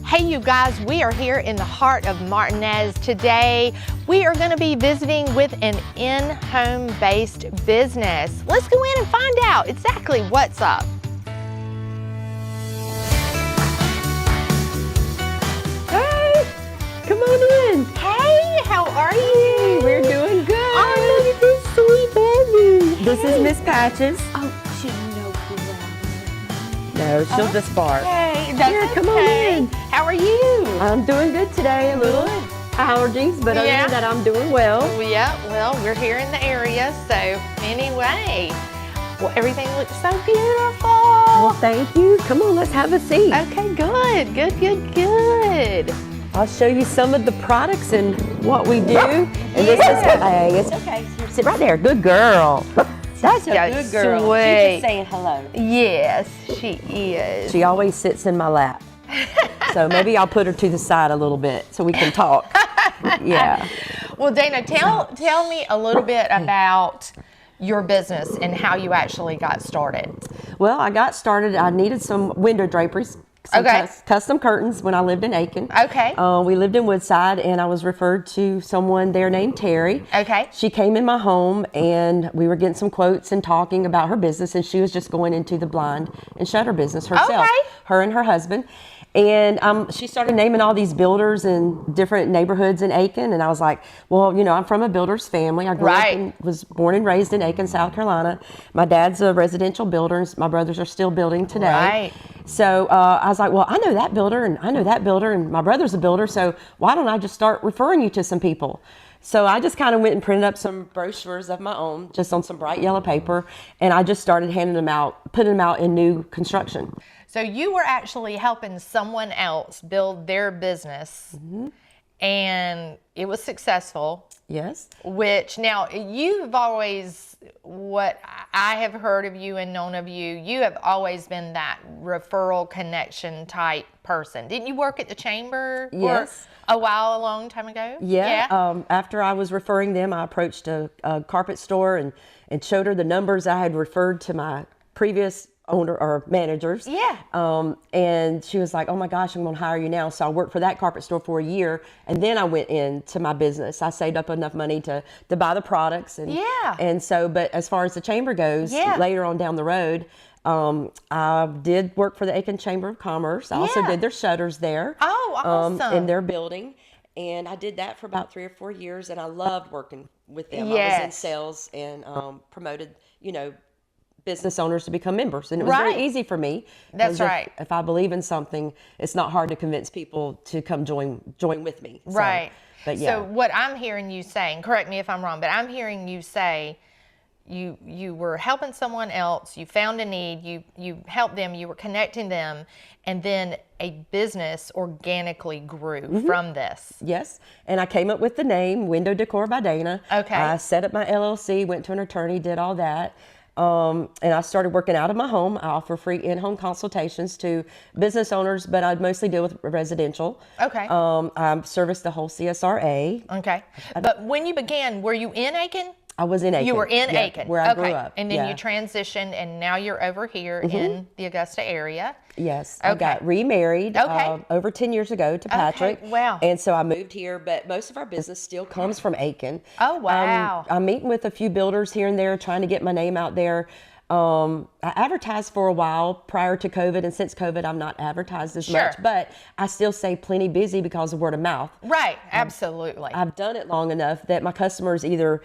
A: Hey you guys, we are here in the heart of Martinez today. We are going to be visiting with an in-home based business. Let's go in and find out exactly what's up.
C: Hey, come on in.
A: Hey, how are you?
C: We're doing good. This is Miss Patches.
D: Oh, she know who
C: No, she'll just bark.
A: Hey, that's
C: Here, come on
A: okay.
C: in.
A: How are you?
C: I'm doing good today. A little allergies, but other
A: Yeah.
C: than that, I'm doing well.
A: Yeah, well, we're here in the area, so anyway, well, everything looks so beautiful.
C: Well, thank you. Come on, let's have a seat.
A: Okay, good, good, good, good.
C: I'll show you some of the products and what we do. And this is, hey, it's okay. Here, sit right there. Good girl. That's a
A: Yeah,
C: good girl.
A: sweet.
C: She's just saying hello.
A: Yes, she is.
C: She always sits in my lap. So maybe I'll put her to the side a little bit so we can talk. Yeah.
A: Well, Dana, tell me a little bit about your business and how you actually got started.
C: Well, I got started, I needed some window draperies. Some
A: Okay.
C: custom curtains when I lived in Aiken.
A: Okay.
C: We lived in Woodside, and I was referred to someone there named Terry.
A: Okay.
C: She came in my home, and we were getting some quotes and talking about her business, and she was just going into the blind and shutter business herself.
A: Okay.
C: Her and her husband. And she started naming all these builders in different neighborhoods in Aiken, and I was like, well, you know, I'm from a builder's family. I grew up
A: Right.
C: and was born and raised in Aiken, South Carolina. My dad's a residential builder, and my brothers are still building today.
A: Right.
C: So I was like, well, I know that builder, and I know that builder, and my brother's a builder, so why don't I just start referring you to some people? So I just kind of went and printed up some brochures of my own, just on some bright yellow paper, and I just started handing them out, putting them out in new construction.
A: So you were actually helping someone else build their business, and it was successful.
C: Yes.
A: Which now you've always, what I have heard of you and known of you, you have always been that referral connection type person. Didn't you work at the chamber
C: Yes.
A: for a while, a long time ago?
C: Yeah. After I was referring them, I approached a carpet store and showed her the numbers I had referred to my previous owner or managers.
A: Yeah.
C: And she was like, oh my gosh, I'm going to hire you now. So I worked for that carpet store for a year, and then I went into my business. I saved up enough money to buy the products. And,
A: Yeah.
C: And so, but as far as the chamber goes,
A: Yeah.
C: later on down the road, I did work for the Aiken Chamber of Commerce. I also
A: Yeah.
C: did their shutters there.
A: Oh, awesome.
C: In their building. And I did that for about 3 or 4 years, and I loved working with them. I was in
A: Yes.
C: sales and promoted, you know, business owners to become members, and it was
A: Right.
C: very easy for me.
A: That's
C: 'Cause
A: right.
C: If I believe in something, it's not hard to convince people to come join with me. So,
A: Right.
C: But yeah.
A: So what I'm hearing you saying, correct me if I'm wrong, but I'm hearing you say you were helping someone else, you found a need, you helped them, you were connecting them, and then a business organically grew
C: Mm-hmm.
A: from this.
C: Yes, and I came up with the name Window Decor by Dana.
A: Okay.
C: I set up my LLC, went to an attorney, did all that. And I started working out of my home. I offer free in-home consultations to business owners, but I mostly deal with residential.
A: Okay.
C: I service the whole CSRA.
A: Okay. But when you began, were you in Aiken?
C: I was in Aiken.
A: You were in
C: Yeah,
A: Aiken.
C: where I
A: okay.
C: grew up.
A: And then
C: yeah.
A: you transitioned, and now you're over here in the Augusta area.
C: Yes, I
A: Okay.
C: got remarried
A: Okay.
C: over 10 years ago to Patrick.
A: wow.
C: And so I moved here, but most of our business still comes from Aiken.
A: Oh, wow.
C: I'm meeting with a few builders here and there, trying to get my name out there. I advertised for a while prior to COVID, and since COVID, I'm not advertised as
A: Sure.
C: much, but I still stay plenty busy because of word of mouth.
A: Right. Absolutely.
C: I've done it long enough that my customers either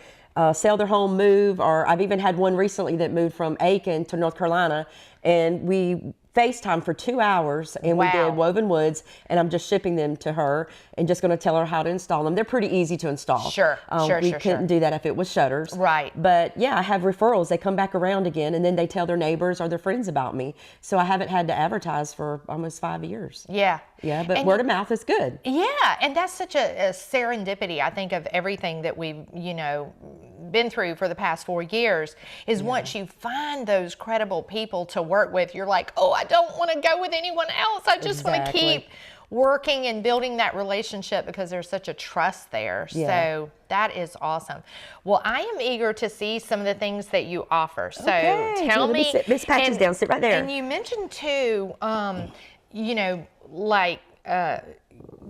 C: sell their home, move, or I've even had one recently that moved from Aiken to North Carolina, and we FaceTime for 2 hours, and we
A: Wow.
C: did woven woods, and I'm just shipping them to her and just going to tell her how to install them. They're pretty easy to install.
A: Sure, sure,
C: We
A: sure,
C: couldn't
A: sure.
C: do that if it was shutters.
A: Right.
C: But yeah, I have referrals. They come back around again, and then they tell their neighbors or their friends about me. So I haven't had to advertise for almost 5 years.
A: Yeah.
C: Yeah, but
A: And
C: word of mouth is good.
A: Yeah, and that's such a serendipity, I think, of everything that we've, been through for the past 4 years, is once you find those credible people to work with, you're like, oh, I don't want to go with anyone else. I just want to
C: Exactly.
A: keep working and building that relationship because there's such a trust there.
C: Yeah.
A: So that is awesome. Well, I am eager to see some of the things that you offer. So
C: Okay,
A: tell
C: let me
A: me.
C: sit Miss Patches down. Sit right there.
A: And you mentioned too, like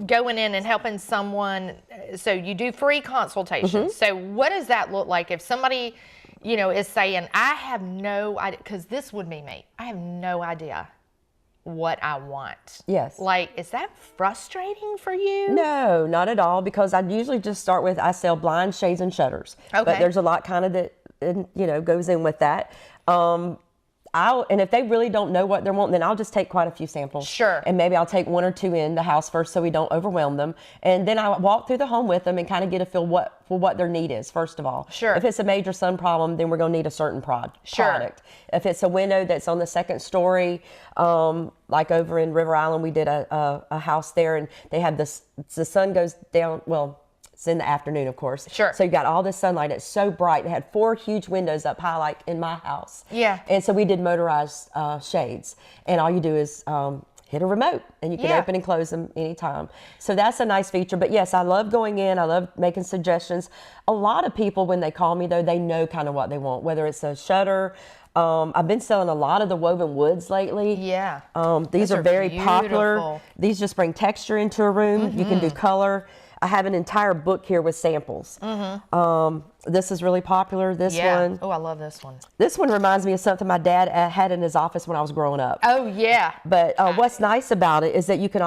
A: going in and helping someone. So you do free consultations. So what does that look like if somebody, is saying, I have no idea, because this would be me. I have no idea what I want.
C: Yes.
A: Like, is that frustrating for you?
C: No, not at all, because I usually just start with, I sell blinds, shades, and shutters.
A: Okay.
C: But there's a lot kind of that goes in with that. And if they really don't know what they're wanting, then I'll just take quite a few samples.
A: Sure.
C: And maybe I'll take 1 or 2 in the house first so we don't overwhelm them. And then I walk through the home with them and kind of get a feel for what their need is, first of all.
A: Sure.
C: If it's a major sun problem, then we're going to need a certain product. If it's a window that's on the 2nd story, like over in River Island, we did a house there, and they have the sun goes down, well, it's in the afternoon, of course.
A: Sure.
C: So you got all this sunlight. It's so bright. It had 4 huge windows up high, like in my house.
A: Yeah.
C: And so we did motorized shades. And all you do is hit a remote, and you can open and close them anytime. So that's a nice feature. But yes, I love going in. I love making suggestions. A lot of people, when they call me, though, they know kind of what they want, whether it's a shutter. I've been selling a lot of the woven woods lately.
A: Yeah.
C: These are very popular.
A: beautiful.
C: These just bring texture into a room. You can do color. I have an entire book here with samples. This is really popular, this one.
A: Oh, I love this one.
C: This one reminds me of something my dad had in his office when I was growing up.
A: Oh, yeah.
C: But what's nice about it is that you can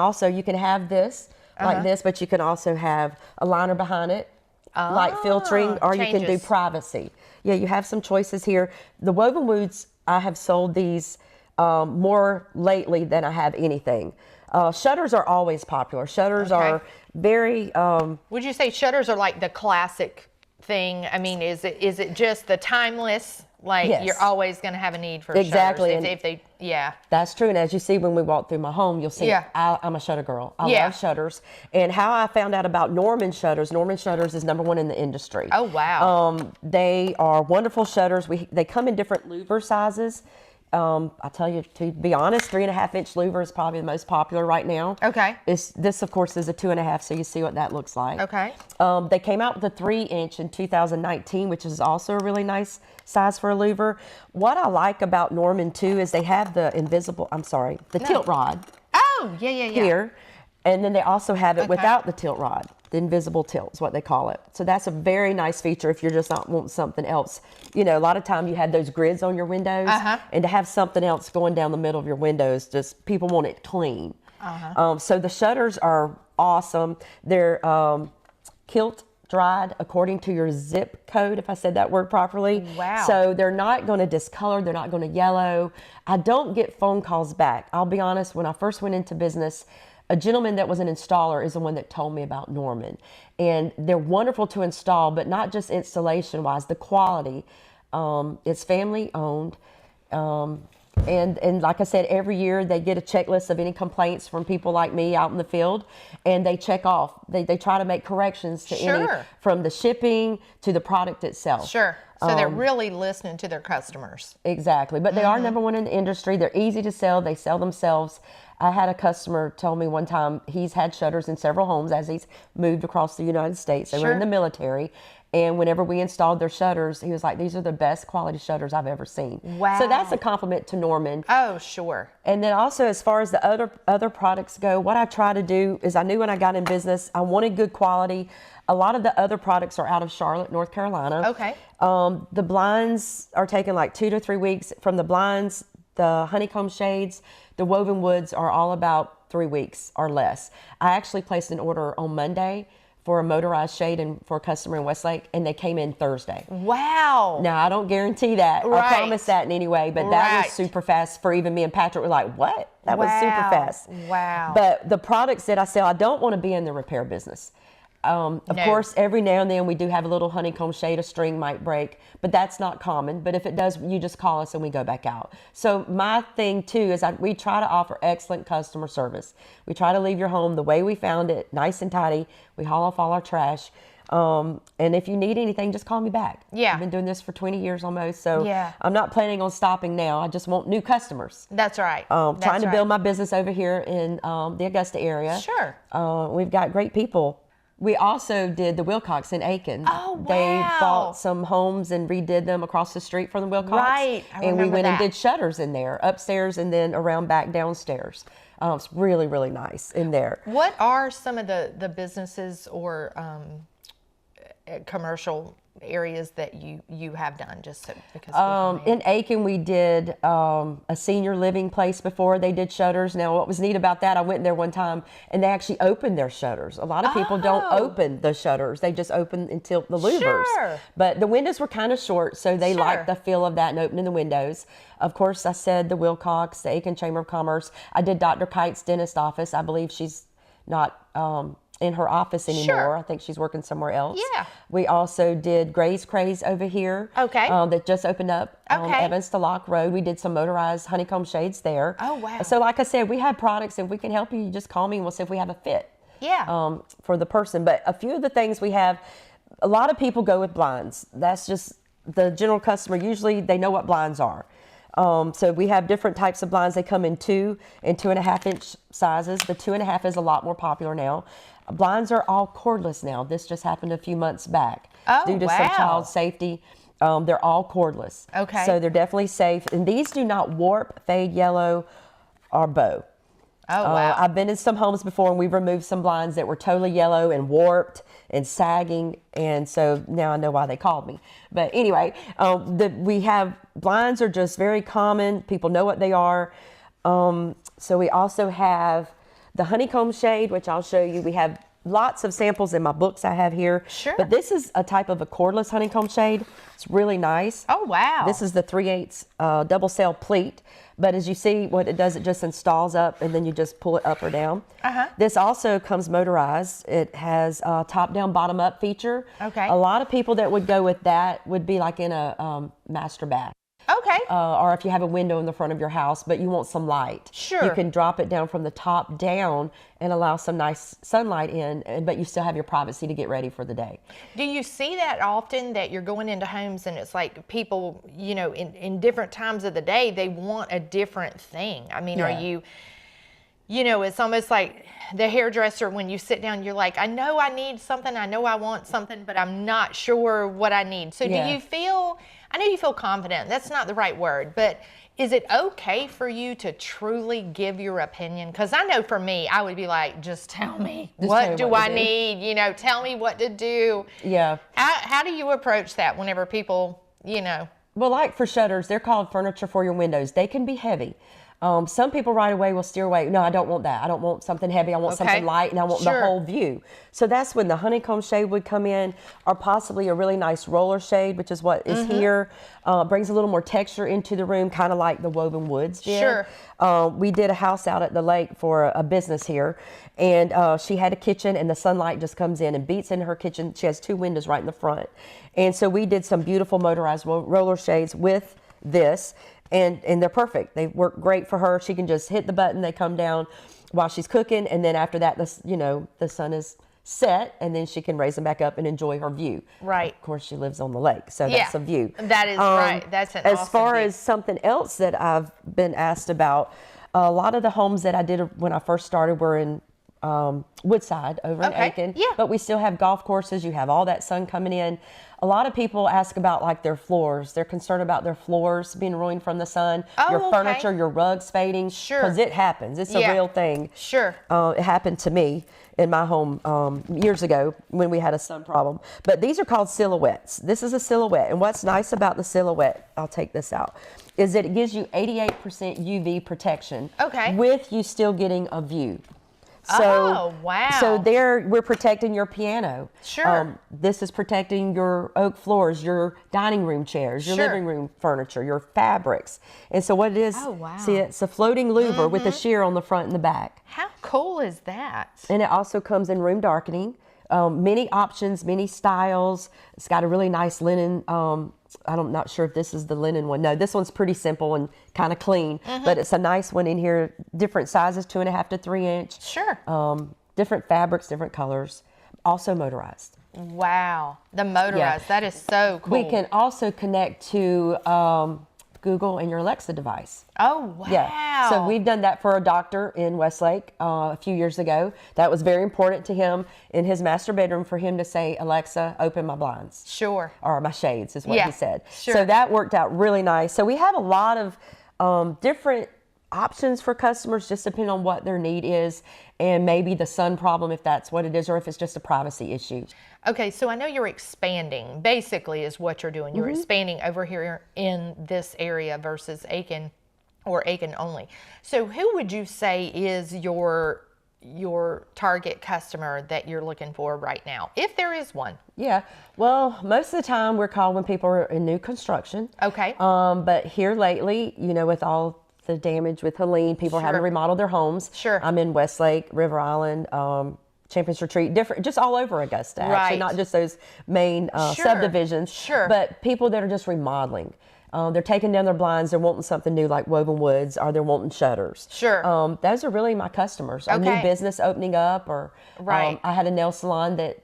C: have this, like this, but you can also have a liner behind it, light filtering, or you can do
A: changes.
C: privacy. Yeah, you have some choices here. The woven woods, I have sold these more lately than I have anything. Shutters are always popular. Shutters are very...
A: Would you say shutters are like the classic thing? I mean, is it just the timeless? Like,
C: Yes.
A: you're always going to have a need for
C: Exactly,
A: shutters.
C: and-
A: If they, yeah.
C: That's true. And as you see when we walk through my home, you'll see
A: Yeah.
C: I'm a shutter girl. I
A: Yeah.
C: love shutters. And how I found out about Norman Shutters is #1 in the industry.
A: Oh, wow.
C: They are wonderful shutters. They come in different louver sizes. I tell you, to be honest, 3.5-inch louver is probably the most popular right now.
A: Okay.
C: This, of course, is a 2.5, so you see what that looks like.
A: Okay.
C: They came out with a 3-inch in 2019, which is also a really nice size for a louver. What I like about Norman, too, is they have the tilt rod
A: Oh, yeah.
C: here. And then they also have it without the tilt rod. The invisible tilt is what they call it. So that's a very nice feature if you're just not wanting something else. You know, a lot of time you have those grids on your windows, and to have something else going down the middle of your windows, just people want it clean. So the shutters are awesome. They're kilt dried according to your zip code, if I said that word properly.
A: Wow.
C: So they're not going to discolor. They're not going to yellow. I don't get phone calls back. I'll be honest, when I first went into business, a gentleman that was an installer is the one that told me about Norman. And they're wonderful to install, but not just installation-wise, the quality. It's family owned. And like I said, every year they get a checklist of any complaints from people like me out in the field, and they check off. They try to make corrections to any, from the shipping to the product itself.
A: Sure. So they're really listening to their customers.
C: Exactly. But they are #1 in the industry. They're easy to sell. They sell themselves. I had a customer tell me one time he's had shutters in several homes as he's moved across the United States. They were in the military. And whenever we installed their shutters, he was like, these are the best quality shutters I've ever seen.
A: Wow.
C: So that's a compliment to Norman.
A: Oh, sure.
C: And then also, as far as the other products go, what I try to do is I knew when I got in business, I wanted good quality. A lot of the other products are out of Charlotte, North Carolina.
A: Okay.
C: The blinds are taking like 2 to 3 weeks. From the blinds, the honeycomb shades, the woven woods are all about 3 weeks or less. I actually placed an order on Monday for a motorized shade and for a customer in Westlake, and they came in Thursday.
A: Wow.
C: Now, I don't guarantee that or
A: Right.
C: promise that in any way, but that was super fast for even me and Patrick. We're like, what? That was super fast.
A: Wow.
C: But the products that I sell, I don't want to be in the repair business. Of course, every now and then we do have a little honeycomb shade, a string might break, but that's not common. But if it does, you just call us and we go back out. So my thing too is we try to offer excellent customer service. We try to leave your home the way we found it, nice and tidy. We haul off all our trash. And if you need anything, just call me back.
A: Yeah.
C: I've been doing this for 20 years almost, so
A: Yeah.
C: I'm not planning on stopping now. I just want new customers.
A: That's right.
C: Trying to build my business over here in the Augusta area.
A: Sure.
C: We've got great people. We also did the Wilcox in Aiken.
A: Oh, wow.
C: They bought some homes and redid them across the street from the Wilcox.
A: Right, I
C: And we
A: remember
C: went and
A: that.
C: did shutters in there, upstairs and then around back downstairs. It's really, really nice in there.
A: What are some of the businesses or commercial areas that you have done, just so, because
C: in Aiken, we did a senior living place before. They did shutters. Now, what was neat about that, I went there one time and they actually opened their shutters. A lot of people don't open the shutters. They just open until the louvers.
A: Sure.
C: But the windows were kind of short, so they liked the feel of that and opening the windows. Of course, I said the Wilcox, the Aiken Chamber of Commerce. I did Dr. Kite's dentist office. I believe she's not in her office anymore.
A: Sure.
C: I think she's working somewhere else.
A: Yeah.
C: We also did Gray's Craze over here.
A: Okay.
C: That just opened up on Evans to Lock Road. We did some motorized honeycomb shades there.
A: Oh, wow.
C: So like I said, we have products. If we can help you, you just call me and we'll see if we have a fit.
A: Yeah.
C: For the person. But a few of the things we have, a lot of people go with blinds. That's just the general customer. Usually they know what blinds are. So we have different types of blinds. They come in 2 and 2.5 inch sizes. The 2.5 is a lot more popular now. Blinds are all cordless now. This just happened a few months back.
A: Oh,
C: due to some child safety. They're all cordless.
A: Okay.
C: So they're definitely safe. And these do not warp, fade yellow, or bow.
A: Oh, wow.
C: I've been in some homes before and we've removed some blinds that were totally yellow and warped and sagging. And so now I know why they called me. But anyway, we have blinds are just very common. People know what they are. So we also have the honeycomb shade, which I'll show you. We have lots of samples in my books I have here.
A: Sure.
C: But this is a type of a cordless honeycomb shade. It's really nice.
A: Oh, wow.
C: This is the 3/8 double cell pleat. But as you see, what it does, it just installs up and then you just pull it up or down. This also comes motorized. It has a top down, bottom up feature.
A: Okay.
C: A lot of people that would go with that would be like in a master bath.
A: Okay.
C: Or if you have a window in the front of your house, but you want some light.
A: Sure.
C: You can drop it down from the top down and allow some nice sunlight in, but you still have your privacy to get ready for the day.
A: Do you see that often, that you're going into homes and it's like people, you know, in different times of the day, they want a different thing? I mean,
C: Yeah.
A: are you know, it's almost like the hairdresser, when you sit down, you're like, I know I need something, I know I want something, but I'm not sure what I need. So
C: Yeah.
A: do you feel, I know you feel confident, that's not the right word, but is it okay for you to truly give your opinion? Because I know for me, I would be like, just tell me,
C: Just tell
A: what
C: me
A: do
C: what
A: I
C: to do.
A: need? You know, tell me what to do.
C: Yeah.
A: How do you approach that whenever people, you know?
C: Well, like for shutters, they're called furniture for your windows. They can be heavy. Some people right away will steer away. No, I don't want that. I don't want something heavy. I want something light, and I want the whole view. So that's when the honeycomb shade would come in, or possibly a really nice roller shade, which is what is here. Brings a little more texture into the room, kind of like the woven woods did.
A: Sure.
C: We did a house out at the lake for a business here, and she had a kitchen, and the sunlight just comes in and beats into her kitchen. She has 2 windows right in the front. And so we did some beautiful motorized roller shades with this. And they're perfect. They work great for her. She can just hit the button, they come down while she's cooking, and then after that, the sun is set, and then she can raise them back up and enjoy her view.
A: Right.
C: Of course, she lives on the lake, so that's a view.
A: That is right. That's an
C: As
A: awesome
C: far
A: view.
C: as something else that I've been asked about, a lot of the homes that I did when I first started were in Woodside over in Aiken.
A: Yeah.
C: But we still have golf courses. You have all that sun coming in. A lot of people ask about like their floors. They're concerned about their floors being ruined from the sun. Your furniture, your rugs fading.
A: Sure.
C: Because it happens. It's a real thing.
A: Sure.
C: It happened to me in my home years ago when we had a sun problem. But these are called silhouettes. This is a silhouette. And what's nice about the silhouette, I'll take this out, is that it gives you 88% UV protection.
A: Okay.
C: With you still getting a view. So,
A: Oh, wow.
C: So there, we're protecting your piano.
A: Sure.
C: This is protecting your oak floors, your dining room chairs, your
A: Sure.
C: living room furniture, your fabrics. And so what it is,
A: Oh, wow.
C: see, it's a floating louver with a sheer on the front and the back.
A: How cool is that?
C: And it also comes in room darkening. Many options, many styles. It's got a really nice linen. I'm not sure if this is the linen one. No, this one's pretty simple and kind of clean, but it's a nice one in here. Different sizes, 2.5 to 3 inch.
A: Sure.
C: Different fabrics, different colors. Also motorized.
A: Wow. The motorized. That is so cool.
C: We can also connect to Google and your Alexa device.
A: Oh, wow.
C: Yeah. So we've done that for a doctor in Westlake a few years ago. That was very important to him in his master bedroom for him to say, Alexa, open my blinds.
A: Sure.
C: Or my shades is what he said.
A: Sure.
C: So that worked out really nice. So we have a lot of different options for customers, just depending on what their need is, and maybe the sun problem, if that's what it is, or if it's just a privacy issue.
A: Okay, so I know you're expanding, basically, is what you're doing. You're expanding over here in this area versus Aiken, or Aiken only. So who would you say is your target customer that you're looking for right now, if there is one?
C: Yeah, well, most of the time we're called when people are in new construction.
A: Okay.
C: But here lately, you know, with all the damage with Helene, people are having to remodel their homes.
A: Sure.
C: I'm in Westlake, River Island, Champions Retreat, different, just all over Augusta, actually, not just those main subdivisions, but people that are just remodeling. They're taking down their blinds, they're wanting something new like woven woods, or they're wanting shutters.
A: Sure.
C: Those are really my customers. A new business opening up, or I had a nail salon that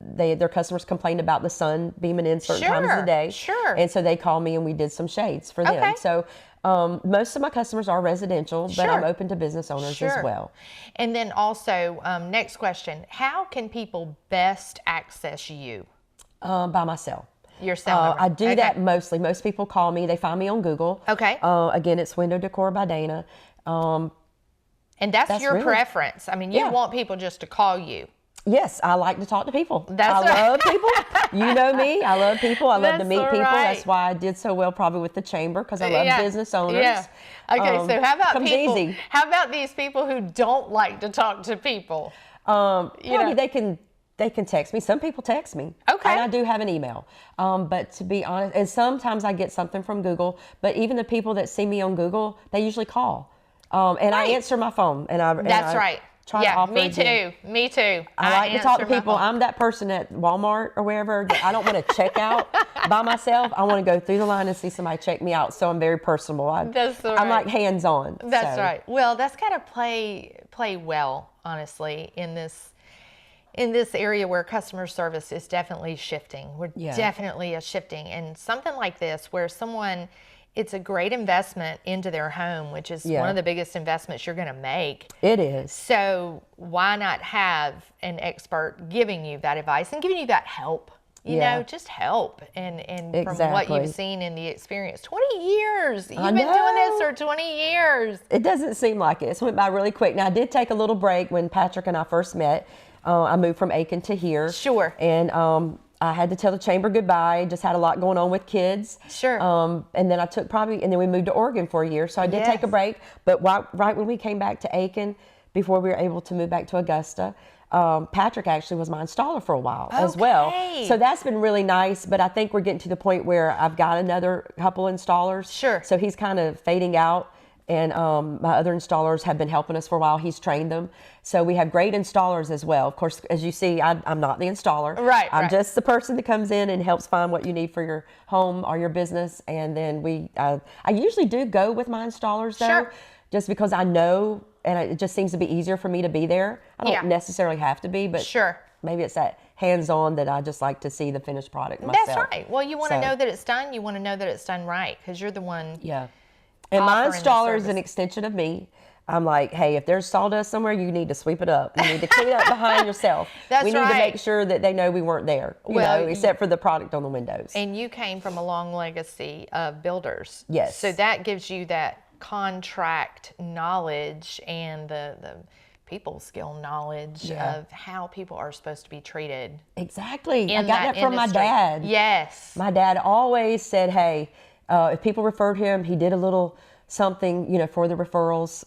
C: their customers complained about the sun beaming in certain times of the day. And so they called me and we did some shades for them. So most of my customers are residential, but I'm open to business owners as well.
A: And then also, next question, how can people best access you?
C: By myself.
A: Your cell number.
C: I do that mostly. Most people call me. They find me on Google.
A: Okay.
C: Again, it's Window Decor by Dana.
A: And that's your preference. I mean, you want people just to call you.
C: Yes, I like to talk to people.
A: I
C: love people. You know me. I love people. I love to meet people. That's why I did so well probably with the chamber, because I love business owners.
A: Yeah. Okay, so how about people?
C: Easy.
A: How about these people who don't like to talk to people?
C: They can text me. Some people text me.
A: Okay.
C: And I do have an email. But to be honest, and sometimes I get something from Google, but even the people that see me on Google, they usually call. And I answer my phone.
A: That's right.
C: Try to offer
A: me too. Me too.
C: I like to talk to people. I'm that person at Walmart or wherever that I don't want to check out by myself. I want to go through the line and see somebody check me out. So I'm very personable. I'm like hands-on.
A: That's right. Well, that's got to play well, honestly, in this area where customer service is definitely shifting. We're definitely shifting. And something like this where it's a great investment into their home, which is one of the biggest investments you're going to make.
C: It is.
A: So why not have an expert giving you that advice and giving you that help? You know, just help. And from what you've seen in the experience, 20 years. You've been doing this for 20 years.
C: It doesn't seem like it. It went by really quick. Now, I did take a little break when Patrick and I first met. I moved from Aiken to here.
A: Sure.
C: And I had to tell the chamber goodbye. Just had a lot going on with kids.
A: Sure.
C: And then and then we moved to Oregon for a year. So I did take a break. But right when we came back to Aiken, before we were able to move back to Augusta, Patrick actually was my installer for a while as well. So that's been really nice. But I think we're getting to the point where I've got another couple installers.
A: Sure.
C: So he's kind of fading out. And my other installers have been helping us for a while. He's trained them. So we have great installers as well. Of course, as you see, I'm not the installer. I'm just the person that comes in and helps find what you need for your home or your business. And then I usually do go with my installers though, just because I know, and it just seems to be easier for me to be there. I don't necessarily have to be, but maybe it's that hands-on that I just like to see the finished product myself.
A: That's right. Well, you want to know that it's done. You want to know that it's done right, because you're the one.
C: And my installer is an extension of me. I'm like, hey, if there's sawdust somewhere, you need to sweep it up. You need to clean up behind yourself. We need to make sure that they know we weren't there, except for the product on the windows.
A: And you came from a long legacy of builders.
C: Yes.
A: So that gives you that contract knowledge and the people skill knowledge of how people are supposed to be treated.
C: Exactly. I got that from my dad.
A: Yes.
C: My dad always said, hey, if people referred him, he did a little something, for the referrals,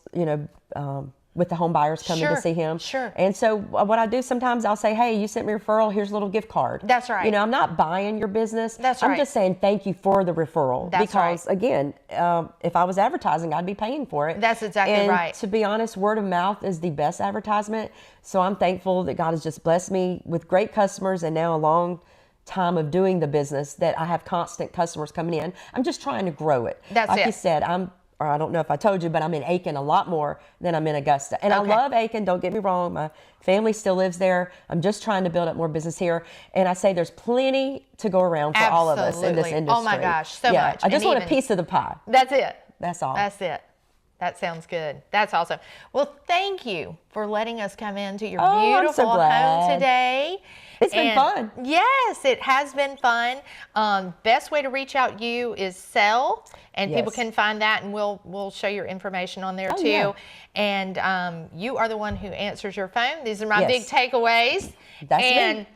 C: with the home buyers coming to see him. And so what I do sometimes, I'll say, hey, you sent me a referral, here's a little gift card.
A: That's right.
C: I'm not buying your business.
A: That's right.
C: I'm just saying thank you for the referral.
A: That's right.
C: Because again, if I was advertising, I'd be paying for it.
A: That's exactly right.
C: To be honest, word of mouth is the best advertisement. So I'm thankful that God has just blessed me with great customers, and now a long time of doing the business that I have constant customers coming in. I'm just trying to grow it. Like you said, I don't know if I told you, but I'm in Aiken a lot more than I'm in Augusta. And I love Aiken, don't get me wrong. My family still lives there. I'm just trying to build up more business here. And I say there's plenty to go around for all of us in this industry.
A: Oh my gosh, so much.
C: I just want a piece of the pie.
A: That's it.
C: That's all.
A: That's it. That sounds good. That's awesome. Well, thank you for letting us come into your beautiful home today.
C: It's been fun.
A: Yes, it has been fun. Best way to reach out you is Cell, and people
C: Yes.
A: can find that, and we'll show your information on there too.
C: Yeah.
A: And you are the one who answers your phone. These are my
C: Yes.
A: big takeaways.
C: That's
A: and
C: me.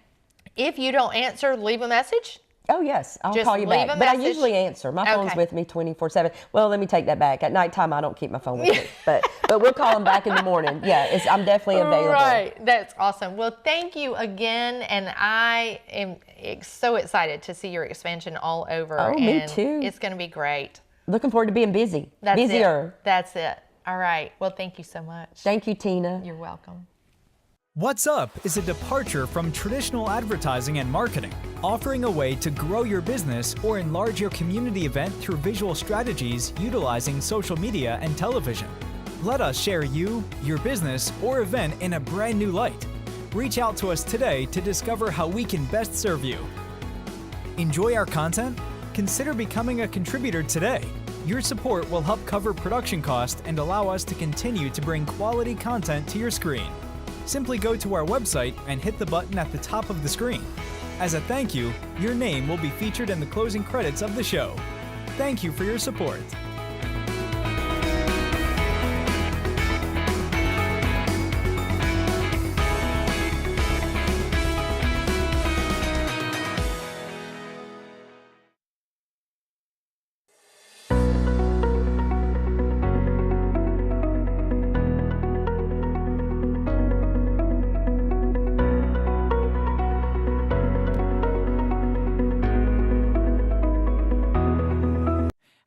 A: if you don't answer, leave a message.
C: Oh, yes. I'll
A: Just
C: call you
A: leave
C: back.
A: a
C: But I
A: message.
C: usually answer. My phone's
A: Okay.
C: with me 24/7. Well, let me take that back. At nighttime, I don't keep my phone with me. But we'll call them back in the morning. Yeah, I'm definitely available.
A: Right. That's awesome. Well, thank you again. And I am so excited to see your expansion all over.
C: Oh, me
A: and
C: too.
A: It's going to be great.
C: Looking forward to being busy.
A: That's
C: Busier.
A: It. That's it. All right. Well, thank you so much.
C: Thank you, Tina.
A: You're welcome.
E: What's Up is a departure from traditional advertising and marketing, offering a way to grow your business or enlarge your community event through visual strategies utilizing social media and television. Let us share you, your business, or event in a brand new light. Reach out to us today to discover how we can best serve you. Enjoy our content? Consider becoming a contributor today. Your support will help cover production costs and allow us to continue to bring quality content to your screen. Simply go to our website and hit the button at the top of the screen. As a thank you, your name will be featured in the closing credits of the show. Thank you for your support.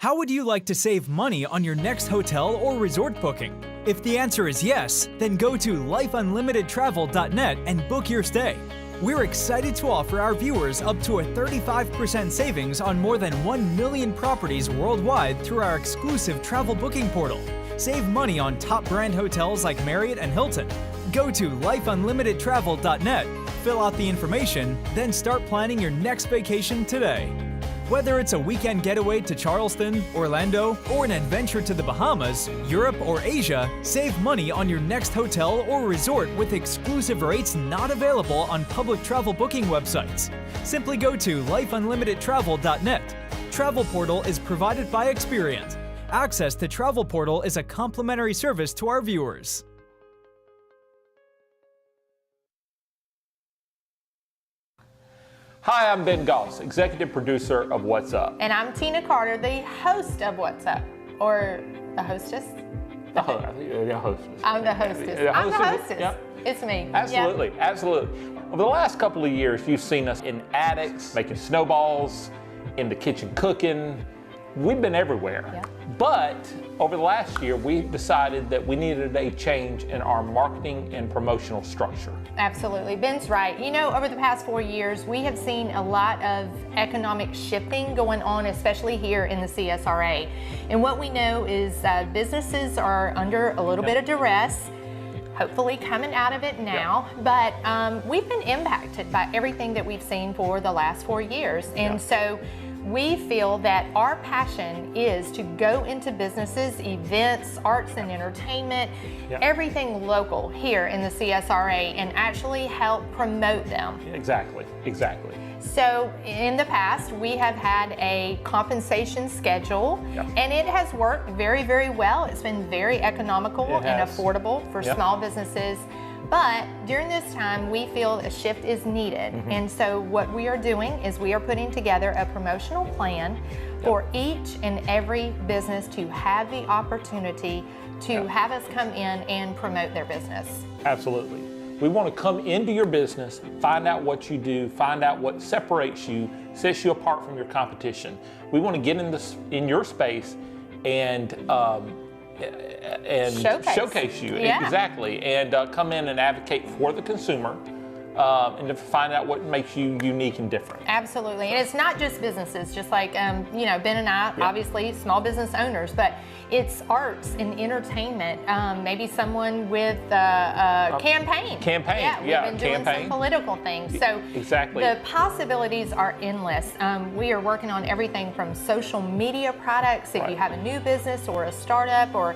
E: How would you like to save money on your next hotel or resort booking? If the answer is yes, then go to lifeunlimitedtravel.net and book your stay. We're excited to offer our viewers up to a 35% savings on more than 1 million properties worldwide through our exclusive travel booking portal. Save money on top brand hotels like Marriott and Hilton. Go to lifeunlimitedtravel.net, fill out the information, then start planning your next vacation today. Whether it's a weekend getaway to Charleston, Orlando, or an adventure to the Bahamas, Europe, or Asia, save money on your next hotel or resort with exclusive rates not available on public travel booking websites. Simply go to lifeunlimitedtravel.net. Travel Portal is provided by Experian. Access to Travel Portal is a complimentary service to our viewers.
F: Hi, I'm Ben Goss, executive producer of What's Up.
A: And I'm Tina Carter, the host of What's Up, or the hostess.
F: The hostess.
A: I'm the hostess.
F: Yeah,
A: I'm the hostess.
F: Yep.
A: It's me.
F: Absolutely, absolutely. Over the last couple of years, you've seen us in attics, making snowballs, in the kitchen cooking. We've been everywhere.
A: Yeah.
F: But over the last year, we decided that we needed a change in our marketing and promotional structure.
A: Absolutely. Ben's right. You know, over the past 4 years, we have seen a lot of economic shifting going on, especially here in the CSRA. And what we know is businesses are under a little bit of duress, hopefully coming out of it now. But we've been impacted by everything that we've seen for the last 4 years. And so we feel that our passion is to go into businesses, events, arts and entertainment, everything local here in the CSRA, and actually help promote them.
F: Exactly, exactly.
A: So in the past, we have had a compensation schedule, and it has worked very, very well. It's been very economical and affordable for small businesses. But during this time, we feel a shift is needed. And so what we are doing is we are putting together a promotional plan for each and every business to have the opportunity to have us come in and promote their business.
F: Absolutely. We want to come into your business, find out what you do, find out what separates you, sets you apart from your competition. We want to get in your space and showcase you. Exactly, and come in and advocate for the consumer and to find out what makes you unique and different.
A: Absolutely, and it's not just businesses, just like you know, Ben and I, obviously small business owners, but it's arts and entertainment. Maybe someone with a campaign. Yeah, we've been doing some political things. So
F: exactly,
A: the possibilities are endless. We are working on everything from social media products. If you have a new business or a startup, or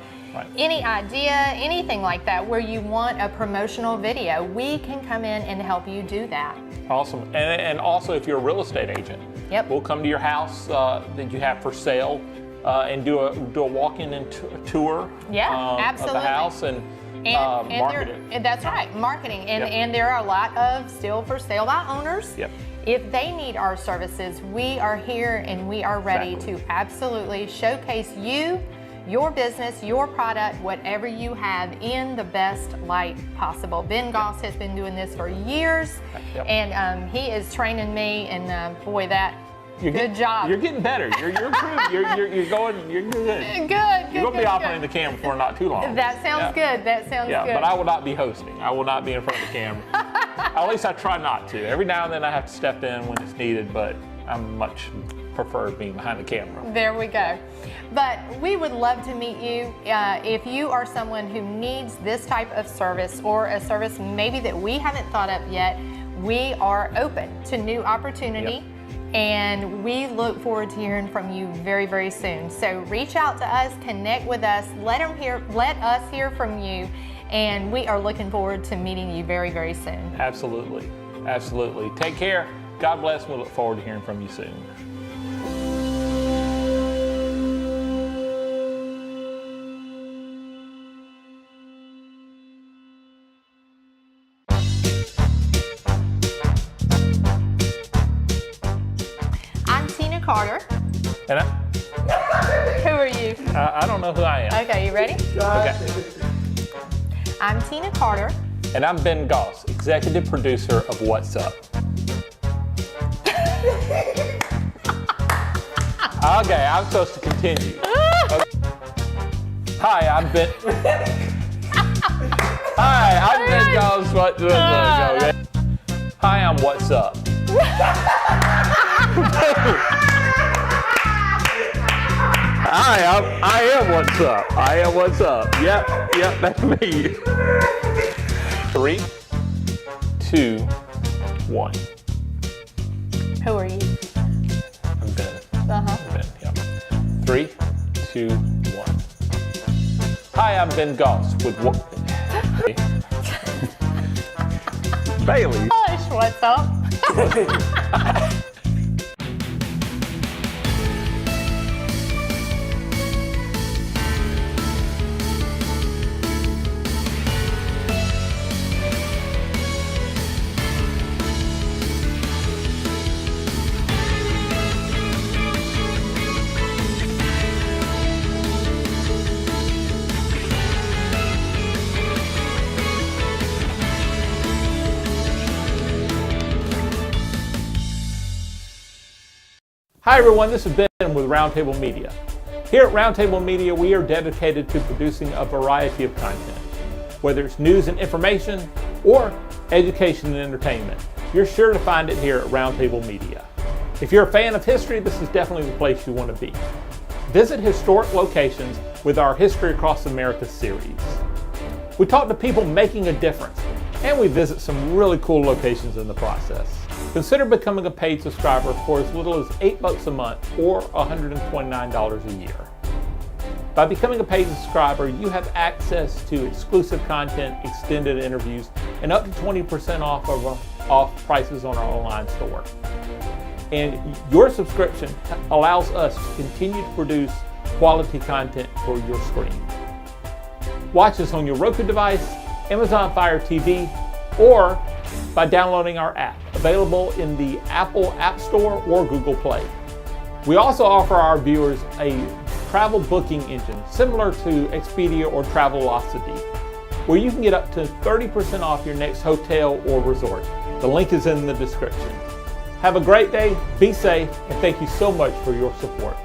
A: any idea, anything like that, where you want a promotional video, we can come in and help you do that.
F: Awesome. And also, if you're a real estate agent, we'll come to your house that you have for sale and do a walk-in and tour of the house and market it.
A: That's right, marketing. And there are a lot of still for sale by owners. If they need our services, we are here and we are ready to absolutely showcase you, your business, your product, whatever you have in the best light possible. Ben Goss has been doing this for years, and he is training me, and boy, good job.
F: You're getting better. You're improving. You're going. You're good.
A: Good.
F: You're going to be operating the camera for not too long.
A: That sounds good. That sounds good.
F: But I will not be hosting. I will not be in front of the camera. At least I try not to. Every now and then I have to step in when it's needed, but I much prefer being behind the camera.
A: There we go. But we would love to meet you. If you are someone who needs this type of service, or a service maybe that we haven't thought of yet, we are open to new opportunity. And we look forward to hearing from you very, very soon. So reach out to us, connect with us, let us hear from you, and we are looking forward to meeting you very, very soon.
F: Absolutely. Absolutely. Take care. God bless. We look forward to hearing from you soon.
A: Carter.
F: And
A: who are you?
F: I don't know who I am.
A: Okay, you ready?
F: Okay.
A: I'm Tina Carter.
F: And I'm Ben Goss, executive producer of What's Up. Okay, I'm supposed to continue. Okay. Hi, I'm Ben. Hi, I'm Ben Goss. Hi, I'm What's Up. I am What's Up. I am What's Up. Yep, that's me. 3, 2, 1.
A: Who are you?
F: I'm Ben.
A: I'm
F: Ben, yep. 3, 2, 1. Hi, I'm Ben Goss with Bailey.
A: Hush, what's up?
F: Hi everyone, this is Ben with RoundTable Media. Here at RoundTable Media, we are dedicated to producing a variety of content. Whether it's news and information or education and entertainment, you're sure to find it here at RoundTable Media. If you're a fan of history, this is definitely the place you want to be. Visit historic locations with our History Across America series. We talk to people making a difference, and we visit some really cool locations in the process. Consider becoming a paid subscriber for as little as $8 a month or $129 a year. By becoming a paid subscriber, you have access to exclusive content, extended interviews, and up to 20% off prices on our online store. And your subscription allows us to continue to produce quality content for your screen. Watch us on your Roku device, Amazon Fire TV, or by downloading our app, available in the Apple App Store or Google Play. We also offer our viewers a travel booking engine similar to Expedia or Travelocity, where you can get up to 30% off your next hotel or resort. The link is in the description. Have a great day, be safe, and thank you so much for your support.